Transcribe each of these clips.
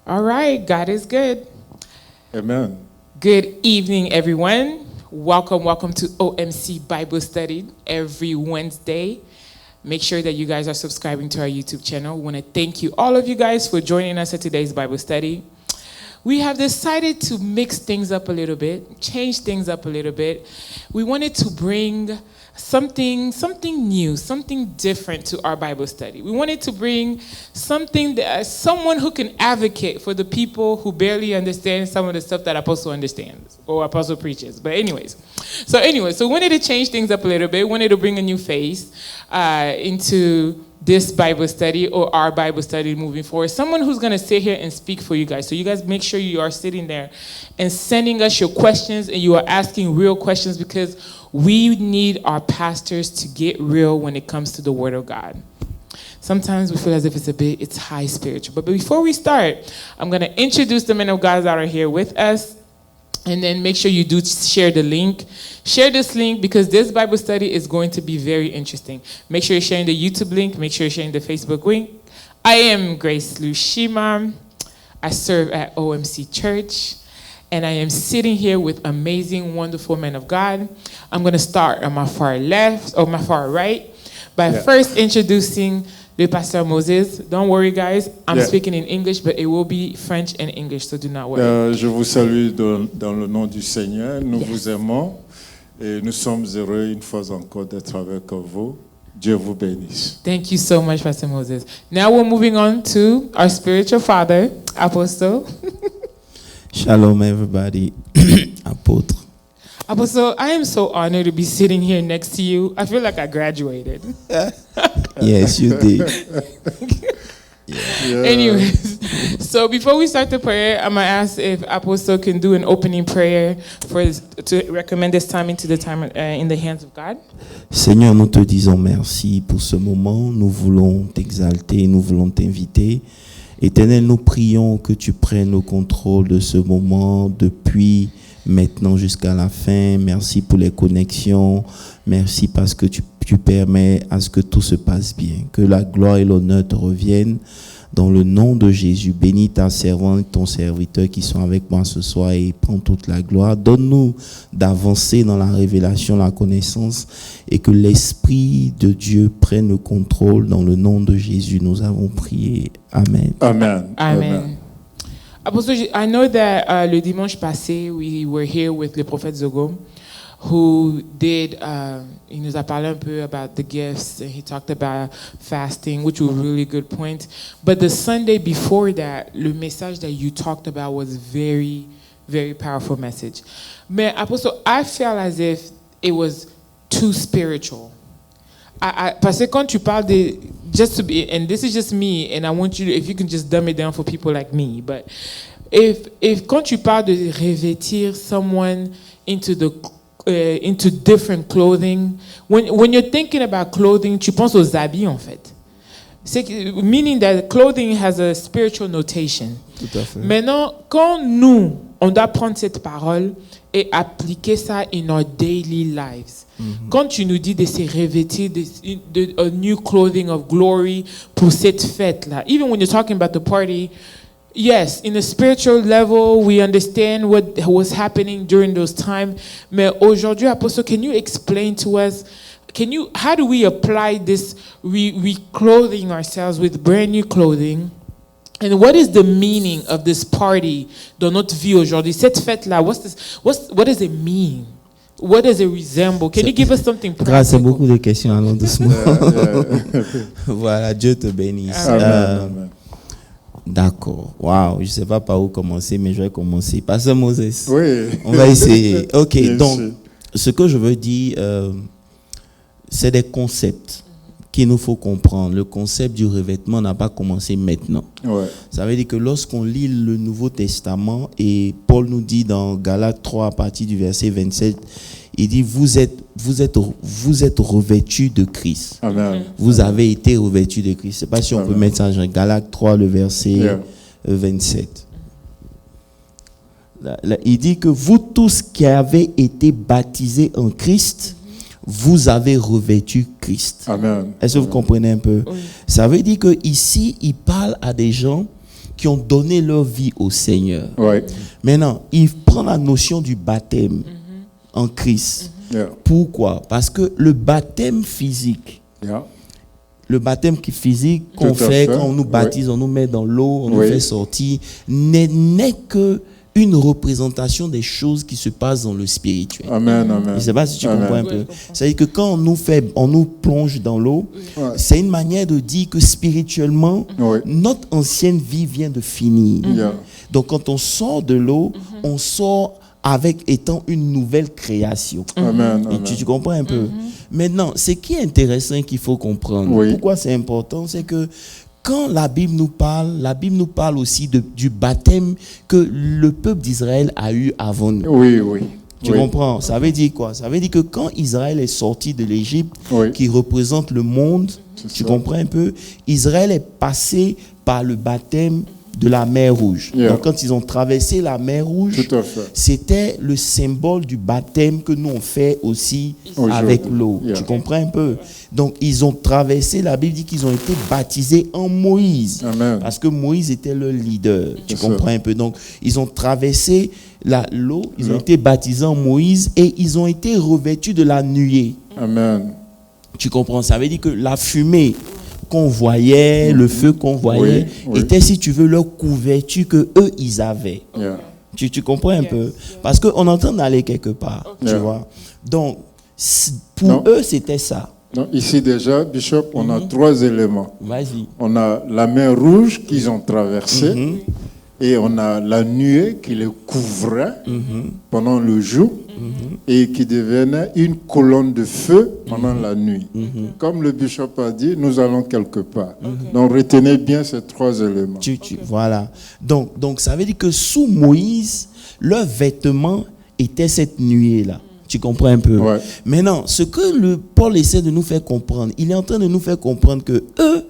All right, God is good. Amen. Good evening, everyone. Welcome to OMC Bible Study every Wednesday. Make sure that you guys are subscribing to our YouTube channel. We want to thank you, all of you guys, for joining us at today's Bible study. We have decided to mix things up a little bit, change things up a little bit. We wanted to bring something new, something different to our Bible study. We wanted to bring something that someone who can advocate for the people who barely understand some of the stuff that Apostle understands or Apostle preaches. But so we wanted to change things up a little bit. We wanted to bring a new face into this Bible study or our Bible study moving forward. Someone who's going to sit here and speak for you guys. So you guys make sure you are sitting there and sending us your questions, and you are asking real questions, because we need our pastors to get real when it comes to the Word of God. Sometimes we feel as if it's high spiritual. But before we start, I'm going to introduce the men of God that are here with us. And then make sure you do share the link. Share this link, because this Bible study is going to be very interesting. Make sure you're sharing the YouTube link. Make sure you're sharing the Facebook link. I am Grace Lushima. I serve at OMC Church. And I am sitting here with amazing, wonderful men of God. I'm going to start on my far left, or my far right, by first introducing the Pastor Moses. Don't worry, guys. I'm speaking in English, but it will be French and English, so do not worry. Je vous salue dans le nom du Seigneur. Nous vous aimons et nous sommes heureux une fois encore d'être avec vous. Dieu vous bénisse. Thank you so much, Pastor Moses. Now we're moving on to our spiritual father, Apostle. Shalom, everybody. Apôtre. Apostle, I am so honored to be sitting here next to you. I feel like I graduated. Yes, you did. Anyways, so before we start the prayer, I'm going to ask if Apostle can do an opening prayer to recommend this time into the time in the hands of God. Seigneur, nous te disons merci pour ce moment. Nous voulons t'exalter, nous voulons t'inviter. Éternel, nous prions que tu prennes le contrôle de ce moment depuis maintenant jusqu'à la fin. Merci pour les connexions. Merci parce que tu permets à ce que tout se passe bien. Que la gloire et l'honneur te reviennent. Dans le nom de Jésus, bénis ta servante, ton serviteur qui sont avec moi ce soir, et prends toute la gloire. Donne-nous d'avancer dans la révélation, la connaissance, et que l'Esprit de Dieu prenne le contrôle. Dans le nom de Jésus, nous avons prié. Amen. Amen. Amen. Apostle, I know that le dimanche passé, we were here with le prophète Zogo, who did, he nous a parlé un peu about the gifts, and he talked about fasting, which was a really good point. But the Sunday before that, le message that you talked about was very, very powerful message. Mais Apostle, I felt as if it was too spiritual. Parce que quand tu parles de, just to be, and this is just me, and I want you to, if you can just dumb it down for people like me, but if quand tu parles de revêtir someone into different clothing, when you're thinking about clothing, tu penses aux habits en fait. Meaning that clothing has a spiritual notation. Tout à fait. Maintenant, quand nous, on doit prendre cette parole et appliquer ça in our daily lives. Quand tu nous dis de se revêtir de a new clothing of glory pour cette fête-là, even when you're talking about the party, yes, in a spiritual level, we understand what was happening during those times. Mais aujourd'hui, Apostle, can you explain to us, how do we apply this, reclothing ourselves with brand new clothing? And what is the meaning of this party dans notre vie aujourd'hui? Cette fête-là, what does it mean? What does it resemble? Can you give us something practical? Grâce à beaucoup de questions, allons doucement. Voilà, Dieu te bénisse. Amen. D'accord. Wow, je ne sais pas par où commencer, mais je vais commencer. Pasteur Moses. Oui. On va essayer. Ok, Bien donc, sûr. ce que je veux dire, c'est des concepts qu'il nous faut comprendre. Le concept du revêtement n'a pas commencé maintenant. Ouais. Ça veut dire que lorsqu'on lit le Nouveau Testament, et Paul nous dit dans Galates 3 à partir du verset 27, il dit vous êtes revêtus de Christ. Amen. Vous avez été revêtus de Christ. Je ne sais pas si on peut mettre ça dans Galates 3, le verset 27. Là, il dit que vous tous qui avez été baptisés en Christ, vous avez revêtu Christ. Amen. Est-ce que vous comprenez un peu? Oui. Ça veut dire que ici, il parle à des gens qui ont donné leur vie au Seigneur. Ouais. Maintenant, il prend la notion du baptême en Christ. Yeah. Pourquoi? Parce que le baptême physique, Yeah. le baptême physique Tout à qu'on fait fait. quand on nous baptise, on nous met dans l'eau, on nous Oui. fait sortir, n'est que une représentation des choses qui se passent dans le spirituel. Amen, amen. Je ne sais pas si tu Amen. comprends un Ouais, peu. je comprends. C'est-à-dire que quand on nous plonge dans l'eau, Ouais. c'est une manière de dire que spirituellement, Oui. notre ancienne vie vient de finir. Yeah. Donc quand on sort de l'eau, on sort avec étant une nouvelle création. Amen, Et amen. tu comprends un peu. Maintenant, ce qui est intéressant et qu'il faut comprendre, Oui. pourquoi c'est important, c'est que quand la Bible nous parle aussi du baptême que le peuple d'Israël a eu avant nous. Oui, oui. Tu Oui. comprends? Ça veut dire quoi? Ça veut dire que quand Israël est sorti de l'Égypte, Oui. qui représente le monde, C'est tu ça. comprends un peu? Israël est passé par le baptême de la mer Rouge. Yeah. Donc quand ils ont traversé la mer Rouge, Tout à fait. c'était le symbole du baptême que nous on fait aussi Aujourd'hui. avec l'eau. Yeah. Tu comprends un peu? Donc ils ont traversé, la Bible dit qu'ils ont été baptisés en Moïse. Amen. Parce que Moïse était le leader. Tu C'est ça. comprends un peu? Donc ils ont traversé l'eau, ils ont Yeah. été baptisés en Moïse et ils ont été revêtus de la nuée. Amen. Tu comprends? Ça veut dire que la fumée qu'on voyait, le feu qu'on voyait, Oui, oui. était, si tu veux, leur couverture que eux ils avaient. Yeah. Tu comprends un Yes, peu? yes. Parce qu'on est en train d'aller quelque part, tu Yeah. vois. Donc, pour Non. eux, c'était ça. Donc, ici déjà, Bishop, on a 3 éléments. Vas-y. On a la mer Rouge qu'ils ont traversée et on a la nuée qui les couvrait pendant le jour et qui devenait une colonne de feu pendant la nuit. Comme le Bishop a dit, nous allons quelque part. Donc retenez bien ces 3 éléments. Voilà. Donc, ça veut dire que sous Moïse, leurs vêtements étaient cette nuée-là. Tu comprends un peu? Ouais. Maintenant, ce que Paul essaie de nous faire comprendre, il est en train de nous faire comprendre que eux,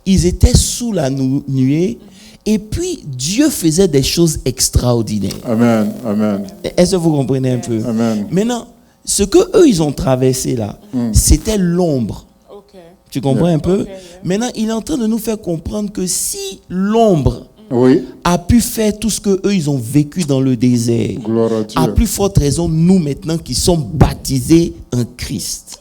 ils étaient sous la nuée et puis Dieu faisait des choses extraordinaires. Amen, amen, Est-ce que vous comprenez un peu? amen. Maintenant, ce que eux ils ont traversé là, c'était l'ombre. Okay. Tu comprends un peu? Ok, yeah. Maintenant, il est en train de nous faire comprendre que si l'ombre Oui, a pu faire tout ce que eux ils ont vécu dans le désert, gloire à Dieu. à plus forte raison, nous maintenant qui sommes baptisés en Christ.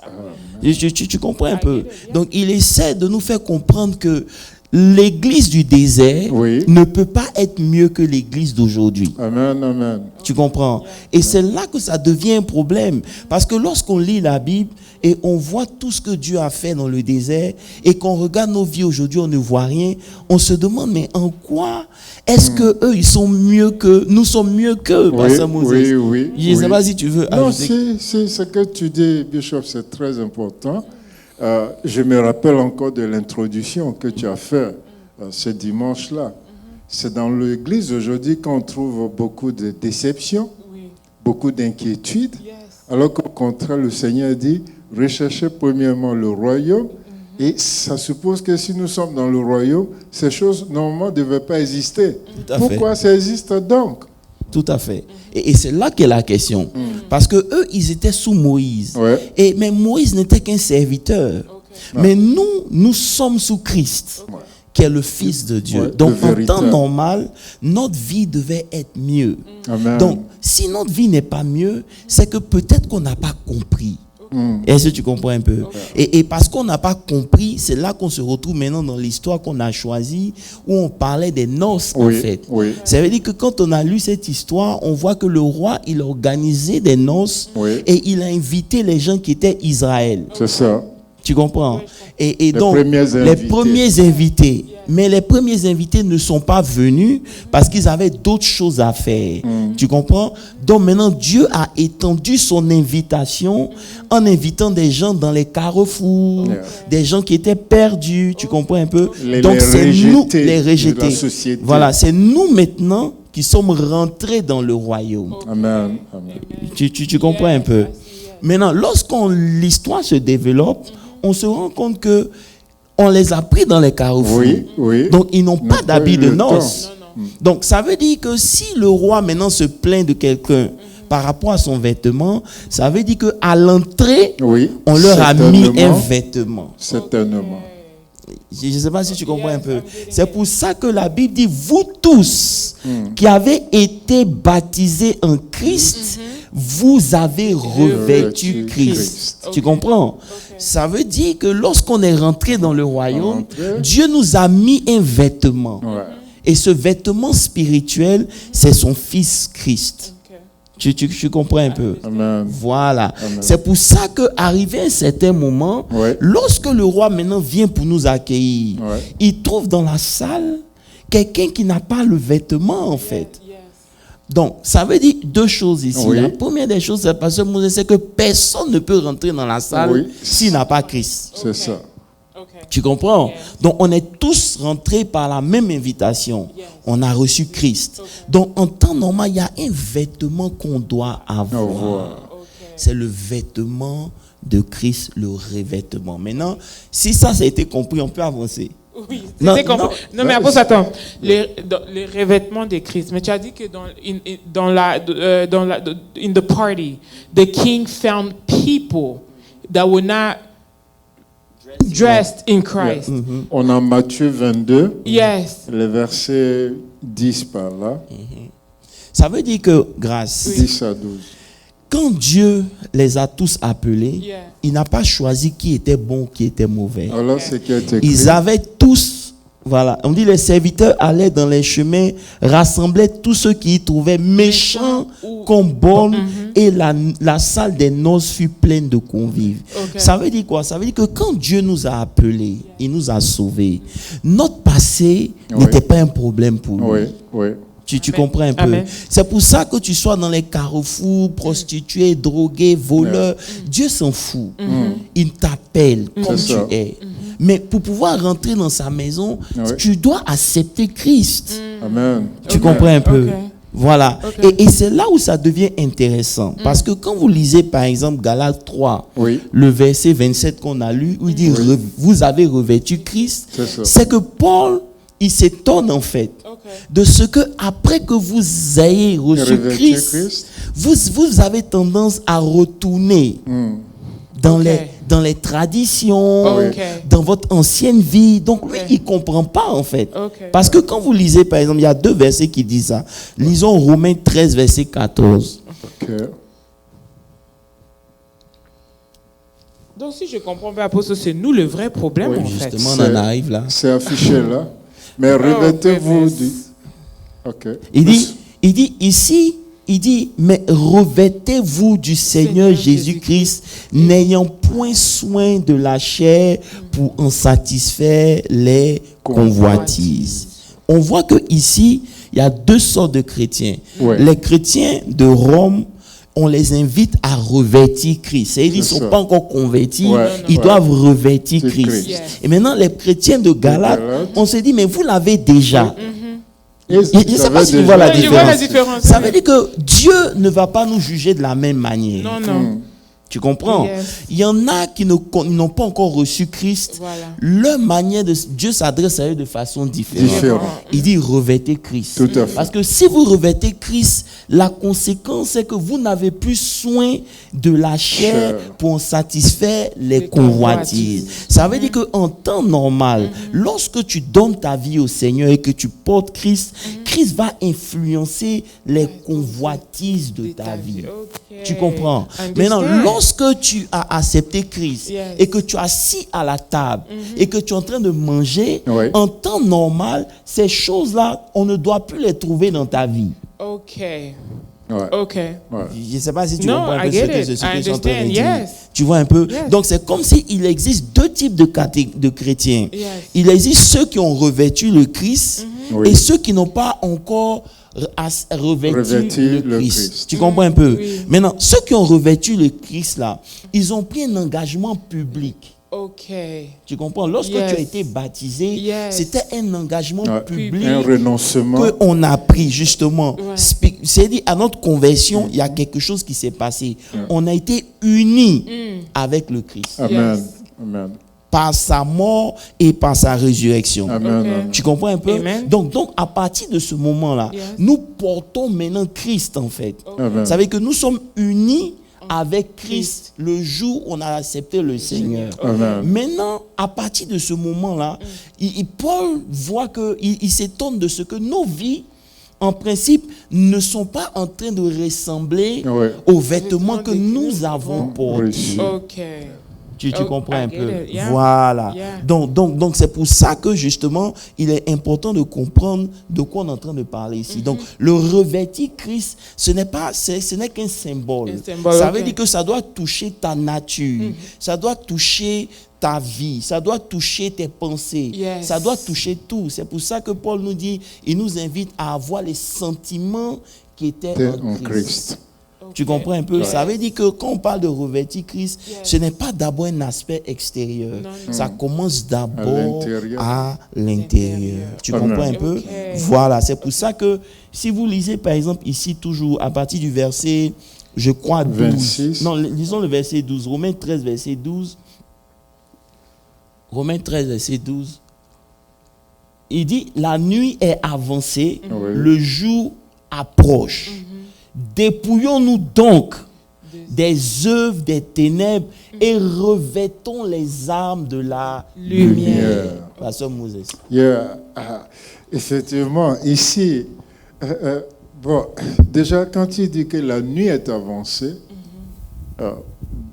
Tu comprends un peu? Donc, il essaie de nous faire comprendre que l'église du désert Oui. ne peut pas être mieux que l'église d'aujourd'hui. Amen, amen. Tu comprends? Et c'est là que ça devient un problème. Parce que lorsqu'on lit la Bible et on voit tout ce que Dieu a fait dans le désert et qu'on regarde nos vies aujourd'hui, on ne voit rien, on se demande, mais en quoi est-ce que eux, ils sont mieux que nous sommes mieux qu'eux, Oui, Pasteur Moses? oui, oui. Je ne sais oui. pas si tu veux Non, ajouter. c'est ce que tu dis, Bishop, c'est très important. Je me rappelle encore de l'introduction que tu as faite ce dimanche-là. C'est dans l'église aujourd'hui qu'on trouve beaucoup de déceptions, Oui. beaucoup d'inquiétudes, Yes. alors qu'au contraire, le Seigneur dit, recherchez premièrement le royaume. Et ça suppose que si nous sommes dans le royaume, ces choses normalement ne devaient pas exister. Tout à Pourquoi ça existe donc? Tout à fait. Et c'est là qu'est la question. Parce que eux, ils étaient sous Moïse. Ouais. Mais Moïse n'était qu'un serviteur. Mais nous sommes sous Christ, qui est le Fils de Dieu. Ouais, Donc, le en temps véritable. normal, notre vie devait être mieux. Amen. Donc, si notre vie n'est pas mieux, c'est que peut-être qu'on n'a pas compris. Est-ce que tu comprends un peu? Et parce qu'on n'a pas compris, c'est là qu'on se retrouve maintenant dans l'histoire qu'on a choisie, où on parlait des noces, en Oui, fait. oui. Ça veut dire que quand on a lu cette histoire, on voit que le roi, il organisait des noces Oui. et il a invité les gens qui étaient Israël. C'est ça. Tu comprends? Et donc, premiers les invités. premiers invités. Mais les premiers invités ne sont pas venus parce qu'ils avaient d'autres choses à faire. Tu comprends? Donc maintenant, Dieu a étendu son invitation en invitant des gens dans les carrefours, Yeah. des gens qui étaient perdus. Tu comprends un peu? Les Donc c'est nous, rejetés les de rejetés. la société. Voilà, c'est nous maintenant qui sommes rentrés dans le royaume. Amen. Amen. Tu comprends un peu? Maintenant, lorsqu'on l'histoire se développe, on se rend compte que on les a pris dans les carrefours. Oui, oui. Donc, ils n'ont pas pas d'habit eu de le noces. Donc, ça veut dire que si le roi maintenant se plaint de quelqu'un par rapport à son vêtement, ça veut dire qu'à l'entrée, Oui. on leur a mis un certainement. vêtement. Certainement. Je ne sais pas si tu comprends un peu. I'm getting C'est it. pour ça que la Bible dit, vous tous qui avez été baptisés en Christ, vous avez revêtu Christ. Tu Ok. comprends? Ok. Ça veut dire que lorsqu'on est rentré dans le royaume, Rentré. Dieu nous a mis un vêtement. Ouais. Et ce vêtement spirituel, c'est son Fils Christ. Ok. Tu comprends un peu? Amen. Voilà. Amen. C'est pour ça qu'arrivé un certain moment, Ouais. lorsque le roi maintenant vient pour nous accueillir, Ouais. il trouve dans la salle quelqu'un qui n'a pas le vêtement en fait. Yes. Donc, ça veut dire deux choses ici. Oui. La première des choses, c'est parce que c'est que personne ne peut rentrer dans la salle Oui. s'il n'a pas Christ. C'est Ok. ça. Ok. Tu comprends? Yes. Donc, on est tous rentrés par la même invitation. Yes. On a reçu Christ. Ok. Donc, en temps normal, il y a un vêtement qu'on doit Au avoir. revoir. Ok. C'est le vêtement de Christ, le revêtement. Maintenant, si ça a été compris, on peut avancer. Oui, Non, c'était compris. non. Non, mais après, attends. Les revêtements de Christ. Mais tu as dit que in the party, the king found people that were not dressed in Christ. On a Matthieu 22, Yes. le verset 10 par là, Ça veut dire que, grâce, 10 à 12. quand Dieu les a tous appelés, Yeah. il n'a pas choisi qui était bon, qui était mauvais. Alors, ce qui a été écrit, Ils avaient tous, voilà, on dit les serviteurs allaient dans les chemins, rassemblaient tous ceux qui y trouvaient méchants ou- comme bonnes, et la salle des noces fut pleine de convives. Ok. Ça veut dire quoi? Ça veut dire que quand Dieu nous a appelés, il nous a sauvés. Notre passé Oui. n'était pas un problème pour nous. oui, oui. Tu Amen. comprends un peu? Amen. C'est pour ça que tu sois dans les carrefours, prostitués, drogués, voleurs. Dieu s'en fout. Il t'appelle comme C'est tu ça. es. Mais pour pouvoir rentrer dans sa maison, Oui. tu dois accepter Christ. Amen. Tu Amen. comprends un peu? Ok. Voilà. Ok. Et c'est là où ça devient intéressant. Parce que quand vous lisez, par exemple, Galates 3, Oui. le verset 27 qu'on a lu, où il dit vous avez revêtu Christ, C'est ça. c'est que Paul, il s'étonne en fait Ok. de ce que après que vous ayez reçu Revêtu Christ, Christ. vous avez tendance à retourner dans, Ok. dans les traditions, Ok. dans votre ancienne vie. Donc lui, Ok. il comprend pas en fait. Ok. Parce que quand vous lisez, par exemple, il y a deux versets qui disent ça. Lisons Romains 13, verset 14. Ok. Donc, si je comprends bien, apôtre, c'est nous le vrai problème, Oui, en fait. Justement, on en arrive là. C'est affiché là. Mais revêtez-vous goodness. du... Ok. Il dit ici, il dit, mais revêtez-vous du Seigneur Seigneur Jésus-Christ, n'ayant point soin de la chair pour en satisfaire les convoitises. On voit que ici, il y a deux sortes de chrétiens. Ouais. Les chrétiens de Rome, on les invite à revêtir Christ. C'est-à-dire qu'ils ne C'est sont ça. pas encore convertis, Ouais, ils ouais. doivent revêtir C'est Christ. Christ. Yes. Et maintenant, les chrétiens de Galate, Galates. on se dit, mais vous l'avez déjà. Et Je ne sais pas si tu vois la Ouais, je vois la différence. différence. Ça veut dire que Dieu ne va pas nous juger de la même manière. Non, non. Tu comprends? Yes. Il y en a qui n'ont pas encore reçu Christ. Voilà. Leur manière de... Dieu s'adresse à eux de façon différente. Différent. Il dit revêtez Christ. Tout à fait. Parce que si vous revêtez Christ, la conséquence c'est que vous n'avez plus soin de la chair Chair. pour en satisfaire les Les convoitises. convoitises. Ça veut dire qu'en temps normal, lorsque tu donnes ta vie au Seigneur et que tu portes Christ, Christ va influencer les convoitises de ta vie. Ok. Tu comprends? Understand. Maintenant, lorsque tu as accepté Christ Yes. et que tu es assis à la table et que tu es en train de manger, Oui. en temps normal, ces choses-là, on ne doit plus les trouver dans ta vie. Ok. Ouais. Ok. Ouais. Je ne sais pas si tu No, comprends un I peu get ce que it. je suis en train de understand. dire. Yes. Tu vois un peu? Yes. Donc, c'est comme s'il existe deux types de chrétiens. Yes. Il existe ceux qui ont revêtu le Christ Oui. et ceux qui n'ont pas encore revêtu le Christ. Tu comprends un peu? Oui. Maintenant, ceux qui ont revêtu le Christ, là, ils ont pris un engagement public. Ok. Tu comprends? Lorsque Yes. tu as été baptisé, Yes. c'était un engagement Ouais. public Un renoncement. qu'on a pris justement. Ouais. C'est-à-dire, à notre conversion, il y a quelque chose qui s'est passé. On a été unis avec le Christ Amen. Yes. Amen. par sa mort et par sa résurrection. Amen. Ok. Amen. Tu comprends un peu? Amen. Donc, à partir de ce moment-là, Yes. nous portons maintenant Christ en fait. Amen. Ça veut dire que nous sommes unis avec Christ le jour où on a accepté le Seigneur. Amen. Maintenant, à partir de ce moment-là, Paul voit il s'étonne de ce que nos vies, en principe, ne sont pas en train de ressembler Ouais. aux vêtements que nous avons portés. Reçu. OK. Tu Oh, comprends un I get peu? it, yeah. Voilà. Yeah. Donc c'est pour ça que justement, il est important de comprendre de quoi on est en train de parler ici. Donc, le revêtir Christ, ce n'est qu'un symbole. Un symbole, Ça ok. veut dire que ça doit toucher ta nature. Ça doit toucher ta vie. Ça doit toucher tes pensées. Yes. Ça doit toucher tout. C'est pour ça que Paul nous dit, il nous invite à avoir les sentiments qui étaient T'es en en Christ. Christ. Tu comprends un peu? Yes. Ça veut dire que quand on parle de revêtir Christ, Yes. ce n'est pas d'abord un aspect extérieur. Non. Ça commence d'abord l'intérieur. à l'intérieur. Tu Amen. comprends un peu? Ok. Voilà, c'est pour ça que si vous lisez par exemple ici toujours à partir du verset, je crois 12. 26. Non, lisons le verset 12. Romains 13, verset 12. Romains 13, verset 12. Il dit, la nuit est avancée, Oui. le jour approche. Dépouillons-nous donc des œuvres des ténèbres et revêtons les armes de la Lumière. Pasteur Moses. Yeah. Effectivement, ici, bon, déjà quand il dit que la nuit est avancée,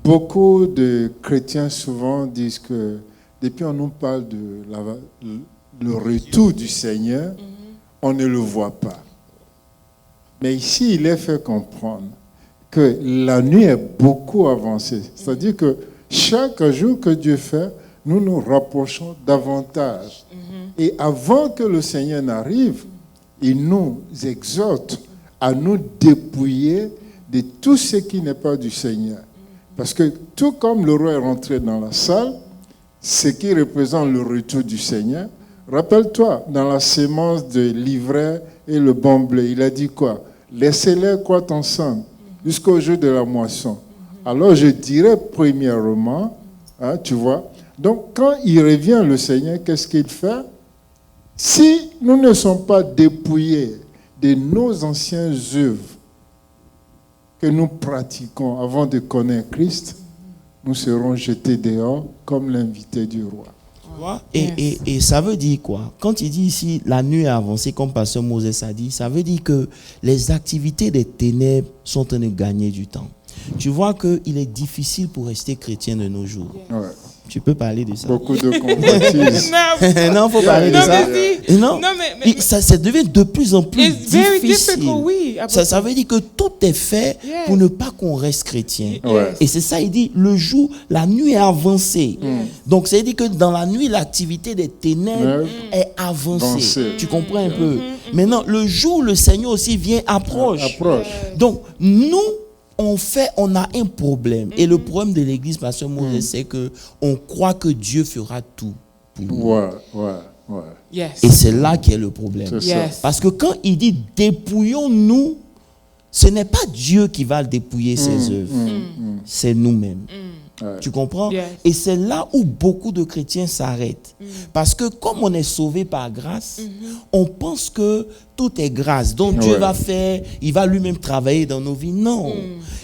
beaucoup de chrétiens souvent disent que depuis on nous parle de le retour du Seigneur, on ne le voit pas. Mais ici, il est fait comprendre que la nuit est beaucoup avancée. C'est-à-dire que chaque jour que Dieu fait, nous nous rapprochons davantage. Et avant que le Seigneur n'arrive, il nous exhorte à nous dépouiller de tout ce qui n'est pas du Seigneur. Parce que tout comme le roi est rentré dans la salle, ce qui représente le retour du Seigneur, rappelle-toi, dans la sémence de l'ivraie et le bon blé, il a dit quoi? Laissez-les croître ensemble jusqu'au jour de la moisson. Alors je dirais premièrement, tu vois, donc quand il revient le Seigneur, qu'est-ce qu'il fait? Si nous ne sommes pas dépouillés de nos anciennes œuvres que nous pratiquons avant de connaître Christ, nous serons jetés dehors comme l'invité du roi. Et ça veut dire quoi? Quand il dit ici la nuit est avancée, comme Pasteur Moses a dit, ça veut dire que les activités des ténèbres sont en train de gagner du temps. Tu vois qu'il est difficile pour rester chrétien de nos jours. Ouais. Tu peux parler de ça. Beaucoup de convoitises. Non, il faut parler de Non, ça. mais Et non, Non, mais- ça devient de plus en plus It's very difficile. difficult, oui. Ça veut dire que tout est fait Yes. pour ne pas qu'on reste chrétien. Ouais. Et c'est ça, il dit, le jour, la nuit est avancée. Donc, ça veut dire que dans la nuit, l'activité des ténèbres est avancée. Avancée. Tu comprends un peu? Maintenant, le jour, le Seigneur aussi vient, approche. Approche. Donc, nous, on a un problème. Et le problème de l'église, Pasteur Moses, c'est que on croit que Dieu fera tout pour nous. Ouais. Yes. Et c'est là qu'est le problème. C'est ça. Yes. Parce que quand il dit dépouillons-nous, ce n'est pas Dieu qui va dépouiller ses œuvres. C'est nous-mêmes. Ouais. Tu comprends? Yes. Et c'est là où beaucoup de chrétiens s'arrêtent. Parce que comme on est sauvé par grâce, on pense que tout est grâce. Donc Dieu Ouais. va faire, il va lui-même travailler dans nos vies. Non.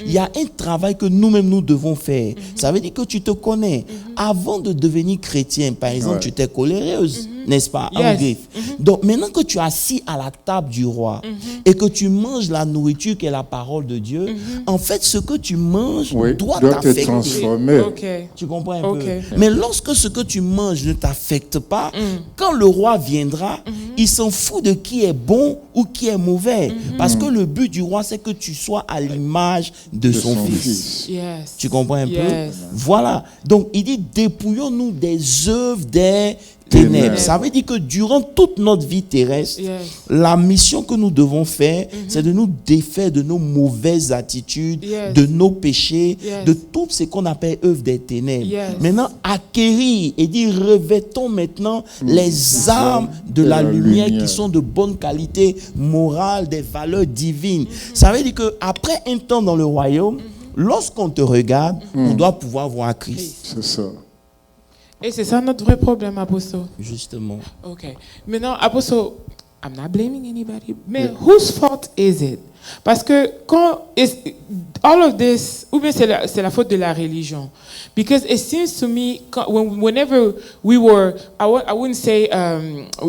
Il y a un travail que nous-mêmes nous devons faire. Ça veut dire que tu te connais. Avant de devenir chrétien, par exemple, Ouais. tu étais coléreuse, n'est-ce pas? En Yes. griffe. Donc maintenant que tu es assis à la table du roi et que tu manges la nourriture qui est la parole de Dieu, en fait, ce que tu manges Oui, doit doit te t'affecter. transformer. OK. Tu comprends un Ok. peu? Mais lorsque ce que tu manges ne t'affecte pas, quand le roi viendra, il s'en fout de qui est bon ou qui est mauvais. Parce que le but du roi, c'est que tu sois à l'image de son fils. Yes. Tu comprends un Yes. peu? Voilà. Donc, il dit, dépouillons-nous des œuvres des ténèbres. Ça veut dire que durant toute notre vie terrestre, Yes. la mission que nous devons faire, c'est de nous défaire de nos mauvaises attitudes, Yes. de nos péchés, Yes. de tout ce qu'on appelle œuvre des ténèbres. Yes. Maintenant, acquérir et dire revêtons maintenant les armes de la lumière qui sont de bonne qualité morale, des valeurs divines. Ça veut dire qu'après un temps dans le royaume, lorsqu'on te regarde, on doit pouvoir voir Christ. C'est ça. Et c'est ça notre vrai problème, Apostle. Justement. OK. Maintenant, Apostle, I'm not blaming anybody. Mais whose fault is it? Parce que all of this, ou bien c'est la faute de la religion. Because it seems to me, whenever we were, I wouldn't say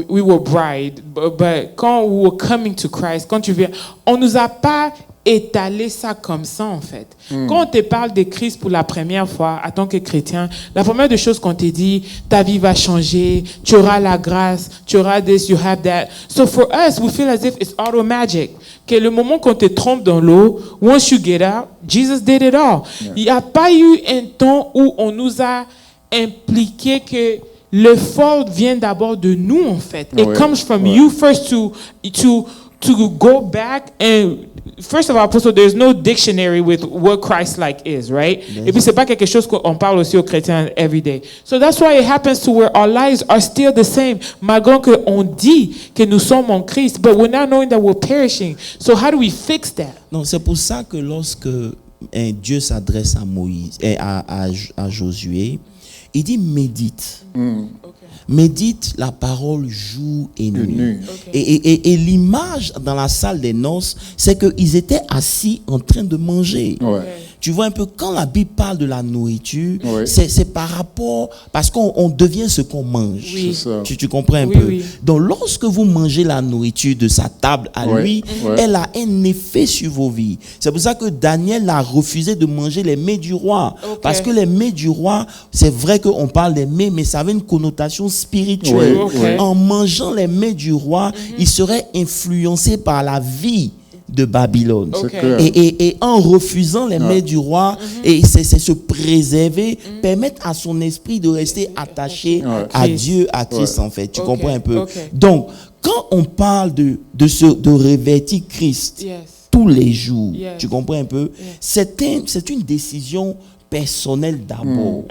we were bride, but quand we were coming to Christ, quand tu viens, on nous a pas étaler ça comme ça en fait. Quand on te parle de Christ pour la première fois en tant que chrétien, la première des choses qu'on te dit, ta vie va changer, tu auras la grâce, tu auras this, you have that. So for us, we feel as if it's auto magic. Que le moment qu'on te trompe dans l'eau, once you get out, Jesus did it all. Il n'y a pas eu un temps où on nous a impliqué que l'effort vient d'abord de nous en fait. It comes from you first to go back and first of all, Apostle, there's no dictionary with what Christ-like is, right? Yes. Et puis c'est pas quelque chose qu'on parle aussi aux chrétiens every day. So that's why it happens to where our lives are still the same, malgré qu'on dit que nous sommes en Christ, but we're not knowing that we're perishing. So how do we fix that? Non, c'est pour ça que lorsque Dieu s'adresse à Moïse et à Josué, il dit médite. Médite la parole jour et nuit. Et l'image dans la salle des noces, c'est qu'ils étaient assis en train de manger. Tu vois un peu, quand la Bible parle de la nourriture, c'est par rapport, parce qu'on devient ce qu'on mange. Tu comprends un peu. Donc lorsque vous mangez la nourriture de sa table à lui, elle a un effet sur vos vies. C'est pour ça que Daniel a refusé de manger les mets du roi. Parce que les mets du roi, c'est vrai qu'on parle des mets, mais ça avait une connotation spirituelle. En mangeant les mets du roi, il serait influencé par la vie de Babylone. Et en refusant les mets du roi, et c'est se préserver, permettre à son esprit de rester attaché à Dieu, à Christ en fait. Tu comprends un peu? Donc, quand on parle de revêtir Christ tous les jours, tu comprends un peu? C'est une décision personnel d'abord.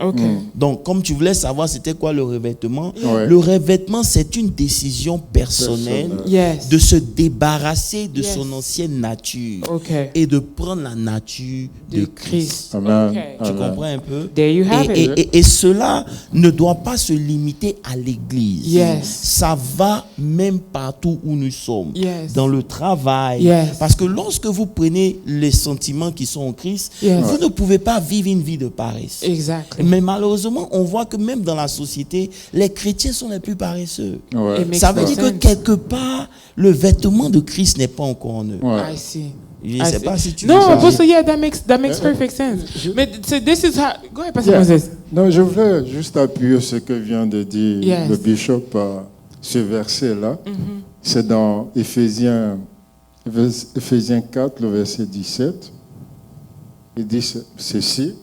Donc, comme tu voulais savoir c'était quoi le revêtement, le revêtement, c'est une décision personnelle de se débarrasser de son ancienne nature et de prendre la nature de Christ. Tu comprends un peu? Et cela ne doit pas se limiter à l'église. Ça va même partout où nous sommes. Dans le travail. Parce que lorsque vous prenez les sentiments qui sont en Christ, vous ne pouvez pas vivre une vie de paresse. Mais malheureusement, on voit que même dans la société, les chrétiens sont les plus paresseux. Ça veut dire que quelque part, le vêtement de Christ n'est pas encore en eux. Je ne sais pas si tu No, Apostle, that makes perfect sense. But so this is how. Go ahead, Pastor Moses. Non, je voulais juste appuyer ce que vient de dire le bishop. Ce verset-là, c'est dans Éphésiens 4, le verset 17. Il dit ceci.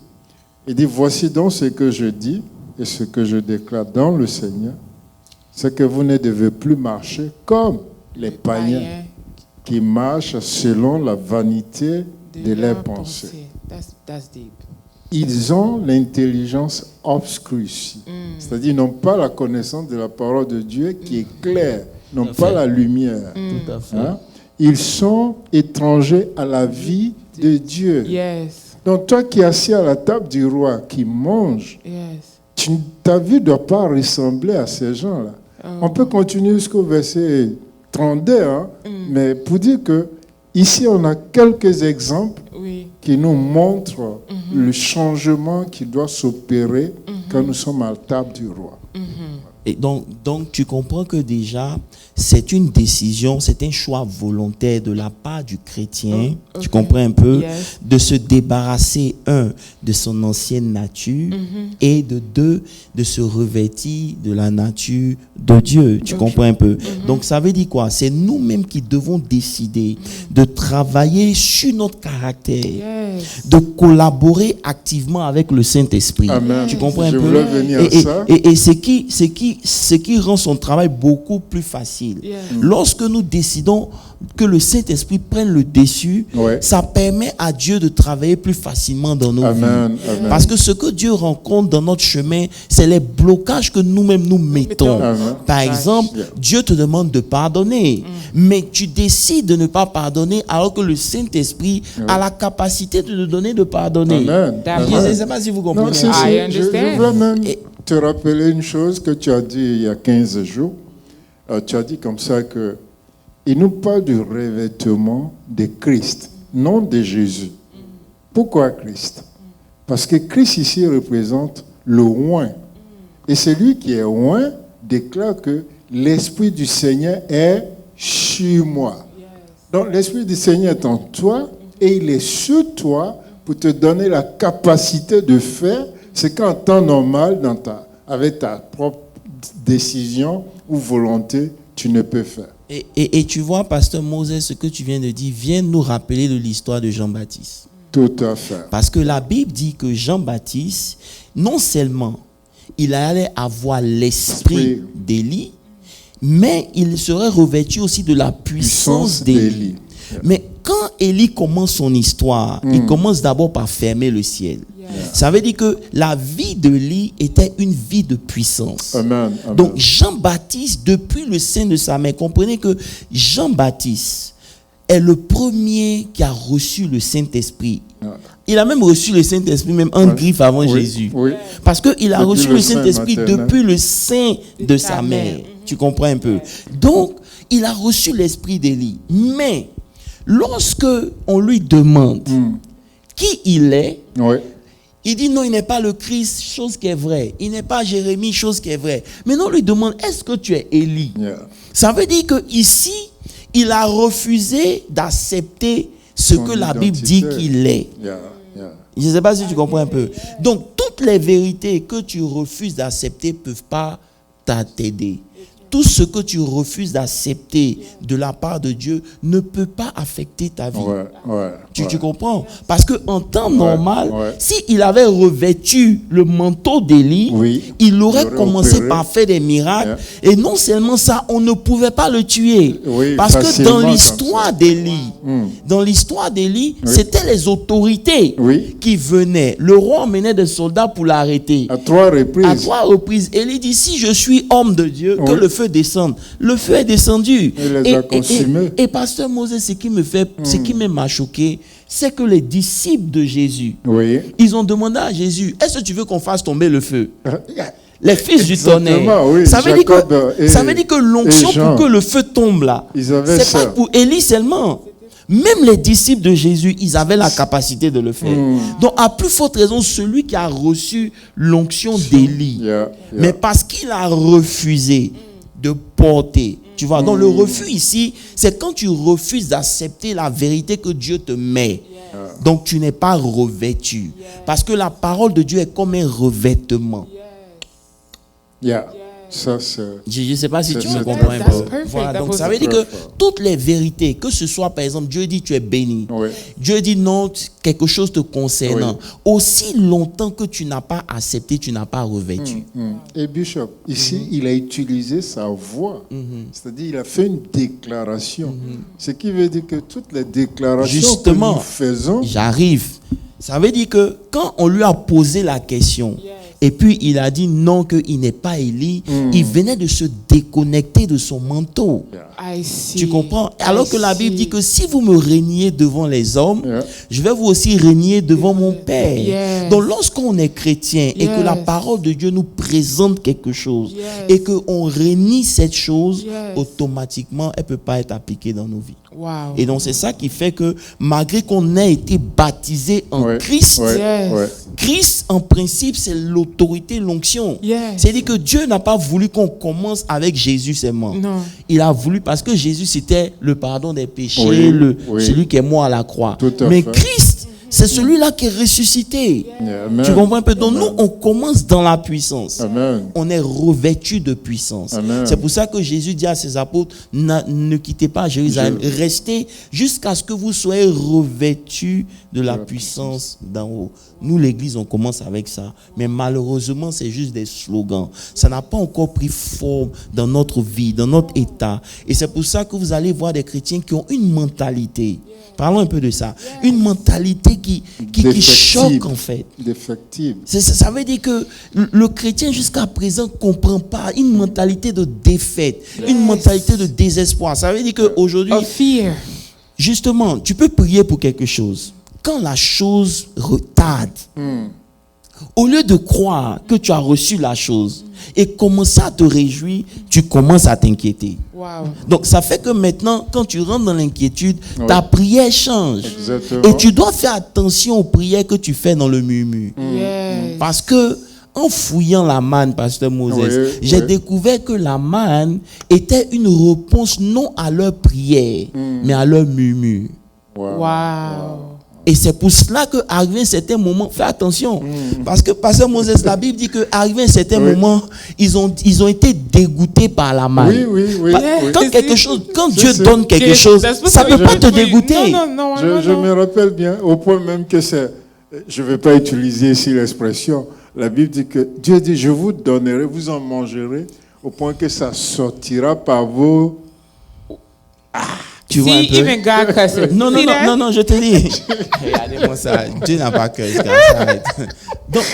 Il dit, voici donc ce que je dis et ce que je déclare dans le Seigneur, c'est que vous ne devez plus marcher comme les païens qui marchent selon la vanité de leurs pensées. That's deep. Ils ont l'intelligence obscurcie, c'est-à-dire ils n'ont pas la connaissance de la parole de Dieu qui est claire, n'ont pas la lumière. Tout à fait. Ils sont étrangers à la vie de Dieu. Donc toi qui es assis à la table du roi, qui mange, ta vie ne doit pas ressembler à ces gens-là. On peut continuer jusqu'au verset 32, mais pour dire que ici on a quelques exemples qui nous montrent le changement qui doit s'opérer quand nous sommes à la table du roi. Et donc tu comprends que déjà, c'est une décision, c'est un choix volontaire de la part du chrétien, tu comprends un peu, de se débarrasser, de son ancienne nature, et deux, de se revêtir de la nature de Dieu, tu comprends un peu. Donc ça veut dire quoi? C'est nous-mêmes qui devons décider de travailler sur notre caractère, de collaborer activement avec le Saint-Esprit. Tu comprends un peu? Et ce qui rend son travail beaucoup plus facile. Lorsque nous décidons que le Saint-Esprit prenne le dessus, ça permet à Dieu de travailler plus facilement dans nos vies. Parce que ce que Dieu rencontre dans notre chemin, c'est les blocages que nous-mêmes nous mettons. Par exemple, Dieu te demande de pardonner, mais tu décides de ne pas pardonner alors que le Saint-Esprit a la capacité de te donner de pardonner. Je ne sais pas si vous comprenez. Je voulais même te rappeler une chose que tu as dit il y a 15 jours. Tu as dit comme ça que il nous parle du revêtement de Christ, non de Jésus. Pourquoi Christ? Parce que Christ ici représente le oint. Et celui qui est oint déclare que l'Esprit du Seigneur est sur moi. Donc l'Esprit du Seigneur est en toi et il est sur toi pour te donner la capacité de faire ce qu'en temps normal, avec ta propre décision ou volonté, tu ne peux faire. Et tu vois, Pasteur Moses, ce que tu viens de dire vient nous rappeler de l'histoire de Jean-Baptiste. Tout à fait. Parce que la Bible dit que Jean-Baptiste, non seulement il allait avoir l'esprit d'Élie, mais il serait revêtu aussi de la puissance d'Élie. Mais quand Élie commence son histoire, il commence d'abord par fermer le ciel. Ça veut dire que la vie d'Élie était une vie de puissance. Amen, amen. Donc Jean-Baptiste, depuis le sein de sa mère, comprenez que Jean-Baptiste est le premier qui a reçu le Saint-Esprit. Il a même reçu le Saint-Esprit, même en griffe avant Jésus. Oui. Parce qu'il a Depuis reçu le Saint-Esprit depuis le sein de sa mère. Tu comprends un peu? Donc, il a reçu l'esprit d'Élie. Mais, lorsque on lui demande qui il est, il dit non, il n'est pas le Christ, chose qui est vraie. Il n'est pas Jérémie, chose qui est vraie. Maintenant, on lui demande, est-ce que tu es Élie? Ça veut dire qu'ici, il a refusé d'accepter ce que la Bible dit qu'il est. Je ne sais pas si tu comprends un peu. Donc, toutes les vérités que tu refuses d'accepter ne peuvent pas t'aider. Tout ce que tu refuses d'accepter de la part de Dieu ne peut pas affecter ta vie. Tu comprends? Parce qu'en temps normal, s'il avait revêtu le manteau d'Élie, il aurait commencé par faire des miracles. Et non seulement ça, on ne pouvait pas le tuer. Parce que dans l'histoire d'Élie, c'était les autorités qui venaient. Le roi emmenait des soldats pour l'arrêter. À 3 reprises. À 3 reprises. Élie dit, si je suis homme de Dieu, que le feu descende. Le feu est descendu. Il les a consumés. Et pasteur Moses, ce qui m'a choqué, c'est que les disciples de Jésus, ils ont demandé à Jésus, est-ce que tu veux qu'on fasse tomber le feu? Les fils du tonnerre. Ça veut dire que l'onction pour que le feu tombe là, c'est pas pour Élie seulement. Même les disciples de Jésus, ils avaient la capacité de le faire. Donc, à plus forte raison, celui qui a reçu l'onction d'Élie, mais parce qu'il a refusé de porter. Tu vois, donc le refus ici, c'est quand tu refuses d'accepter la vérité que Dieu te met. Donc tu n'es pas revêtu. Parce que la parole de Dieu est comme un revêtement. Ça, je ne sais pas si tu me comprends un peu. Voilà, donc ça veut dire que toutes les vérités, que ce soit par exemple, Dieu dit tu es béni. Dieu dit non, quelque chose te concernant. Aussi longtemps que tu n'as pas accepté, tu n'as pas revêtu. Et Bishop, ici, il a utilisé sa voix. C'est-à-dire, il a fait une déclaration. Ce qui veut dire que toutes les déclarations que nous faisons... J'arrive. Ça veut dire que quand on lui a posé la question... Et puis il a dit non, qu'il n'est pas Élie. Il venait de se déconnecter de son manteau. Tu comprends? Alors que la Bible dit que si vous me régniez devant les hommes, je vais vous aussi régner devant mon Père. Donc lorsqu'on est chrétien et que la parole de Dieu nous présente quelque chose et qu'on réunit cette chose, automatiquement, elle ne peut pas être appliquée dans nos vies. Et donc c'est ça qui fait que malgré qu'on ait été baptisé en Christ, Christ en principe c'est l'autorité, l'onction. C'est-à-dire que Dieu n'a pas voulu qu'on commence avec Jésus seulement. Il a voulu, parce que Jésus c'était le pardon des péchés, celui qui est mort à la croix. Mais Christ, c'est celui-là qui est ressuscité. Tu comprends un peu? Donc nous, on commence dans la puissance. On est revêtu de puissance. C'est pour ça que Jésus dit à ses apôtres, ne quittez pas Jérusalem, restez jusqu'à ce que vous soyez revêtus de la puissance d'en haut. Nous, l'Église, on commence avec ça. Mais malheureusement, c'est juste des slogans. Ça n'a pas encore pris forme dans notre vie, dans notre état. Et c'est pour ça que vous allez voir des chrétiens qui ont une mentalité. Parlons un peu de ça. Une mentalité qui choque, en fait. Ça veut dire que le chrétien, jusqu'à présent, ne comprend pas une mentalité de défaite, une mentalité de désespoir. Ça veut dire qu'aujourd'hui, justement, tu peux prier pour quelque chose. Quand la chose retarde, au lieu de croire que tu as reçu la chose et commencer à te réjouir, tu commences à t'inquiéter. Wow. Donc ça fait que maintenant, quand tu rentres dans l'inquiétude, Ouais. ta prière change. Exactement. Et tu dois faire attention aux prières que tu fais dans le murmure. Yes. Parce que en fouillant la manne, Pasteur Moses, Oui, j'ai oui. découvert que la manne était une réponse non à leur prière, mais à leur murmure. Wow. Wow. Et c'est pour cela qu'arrivé un certain moment, fais attention, parce que Pasteur Moses, la Bible dit qu'arrivé un certain Oui. moment, ils ont été dégoûtés par la manne. Oui, oui, oui. Pas- oui. Quand quelque chose, quand Dieu c'est- donne quelque Yes, chose, that's what ça ne peut we- pas te we- dégoûter. Non, non, Je me rappelle bien, au point même que c'est, je ne vais pas utiliser ici l'expression, la Bible dit que Dieu dit, je vous donnerai, vous en mangerez, au point que ça sortira par vos... Tu vois un See, peu? even God cusses. Non, non, See non, that? non, non, je te dis. Regardez-moi ça. Dieu n'a pas cœur, ce gars, ça arrête.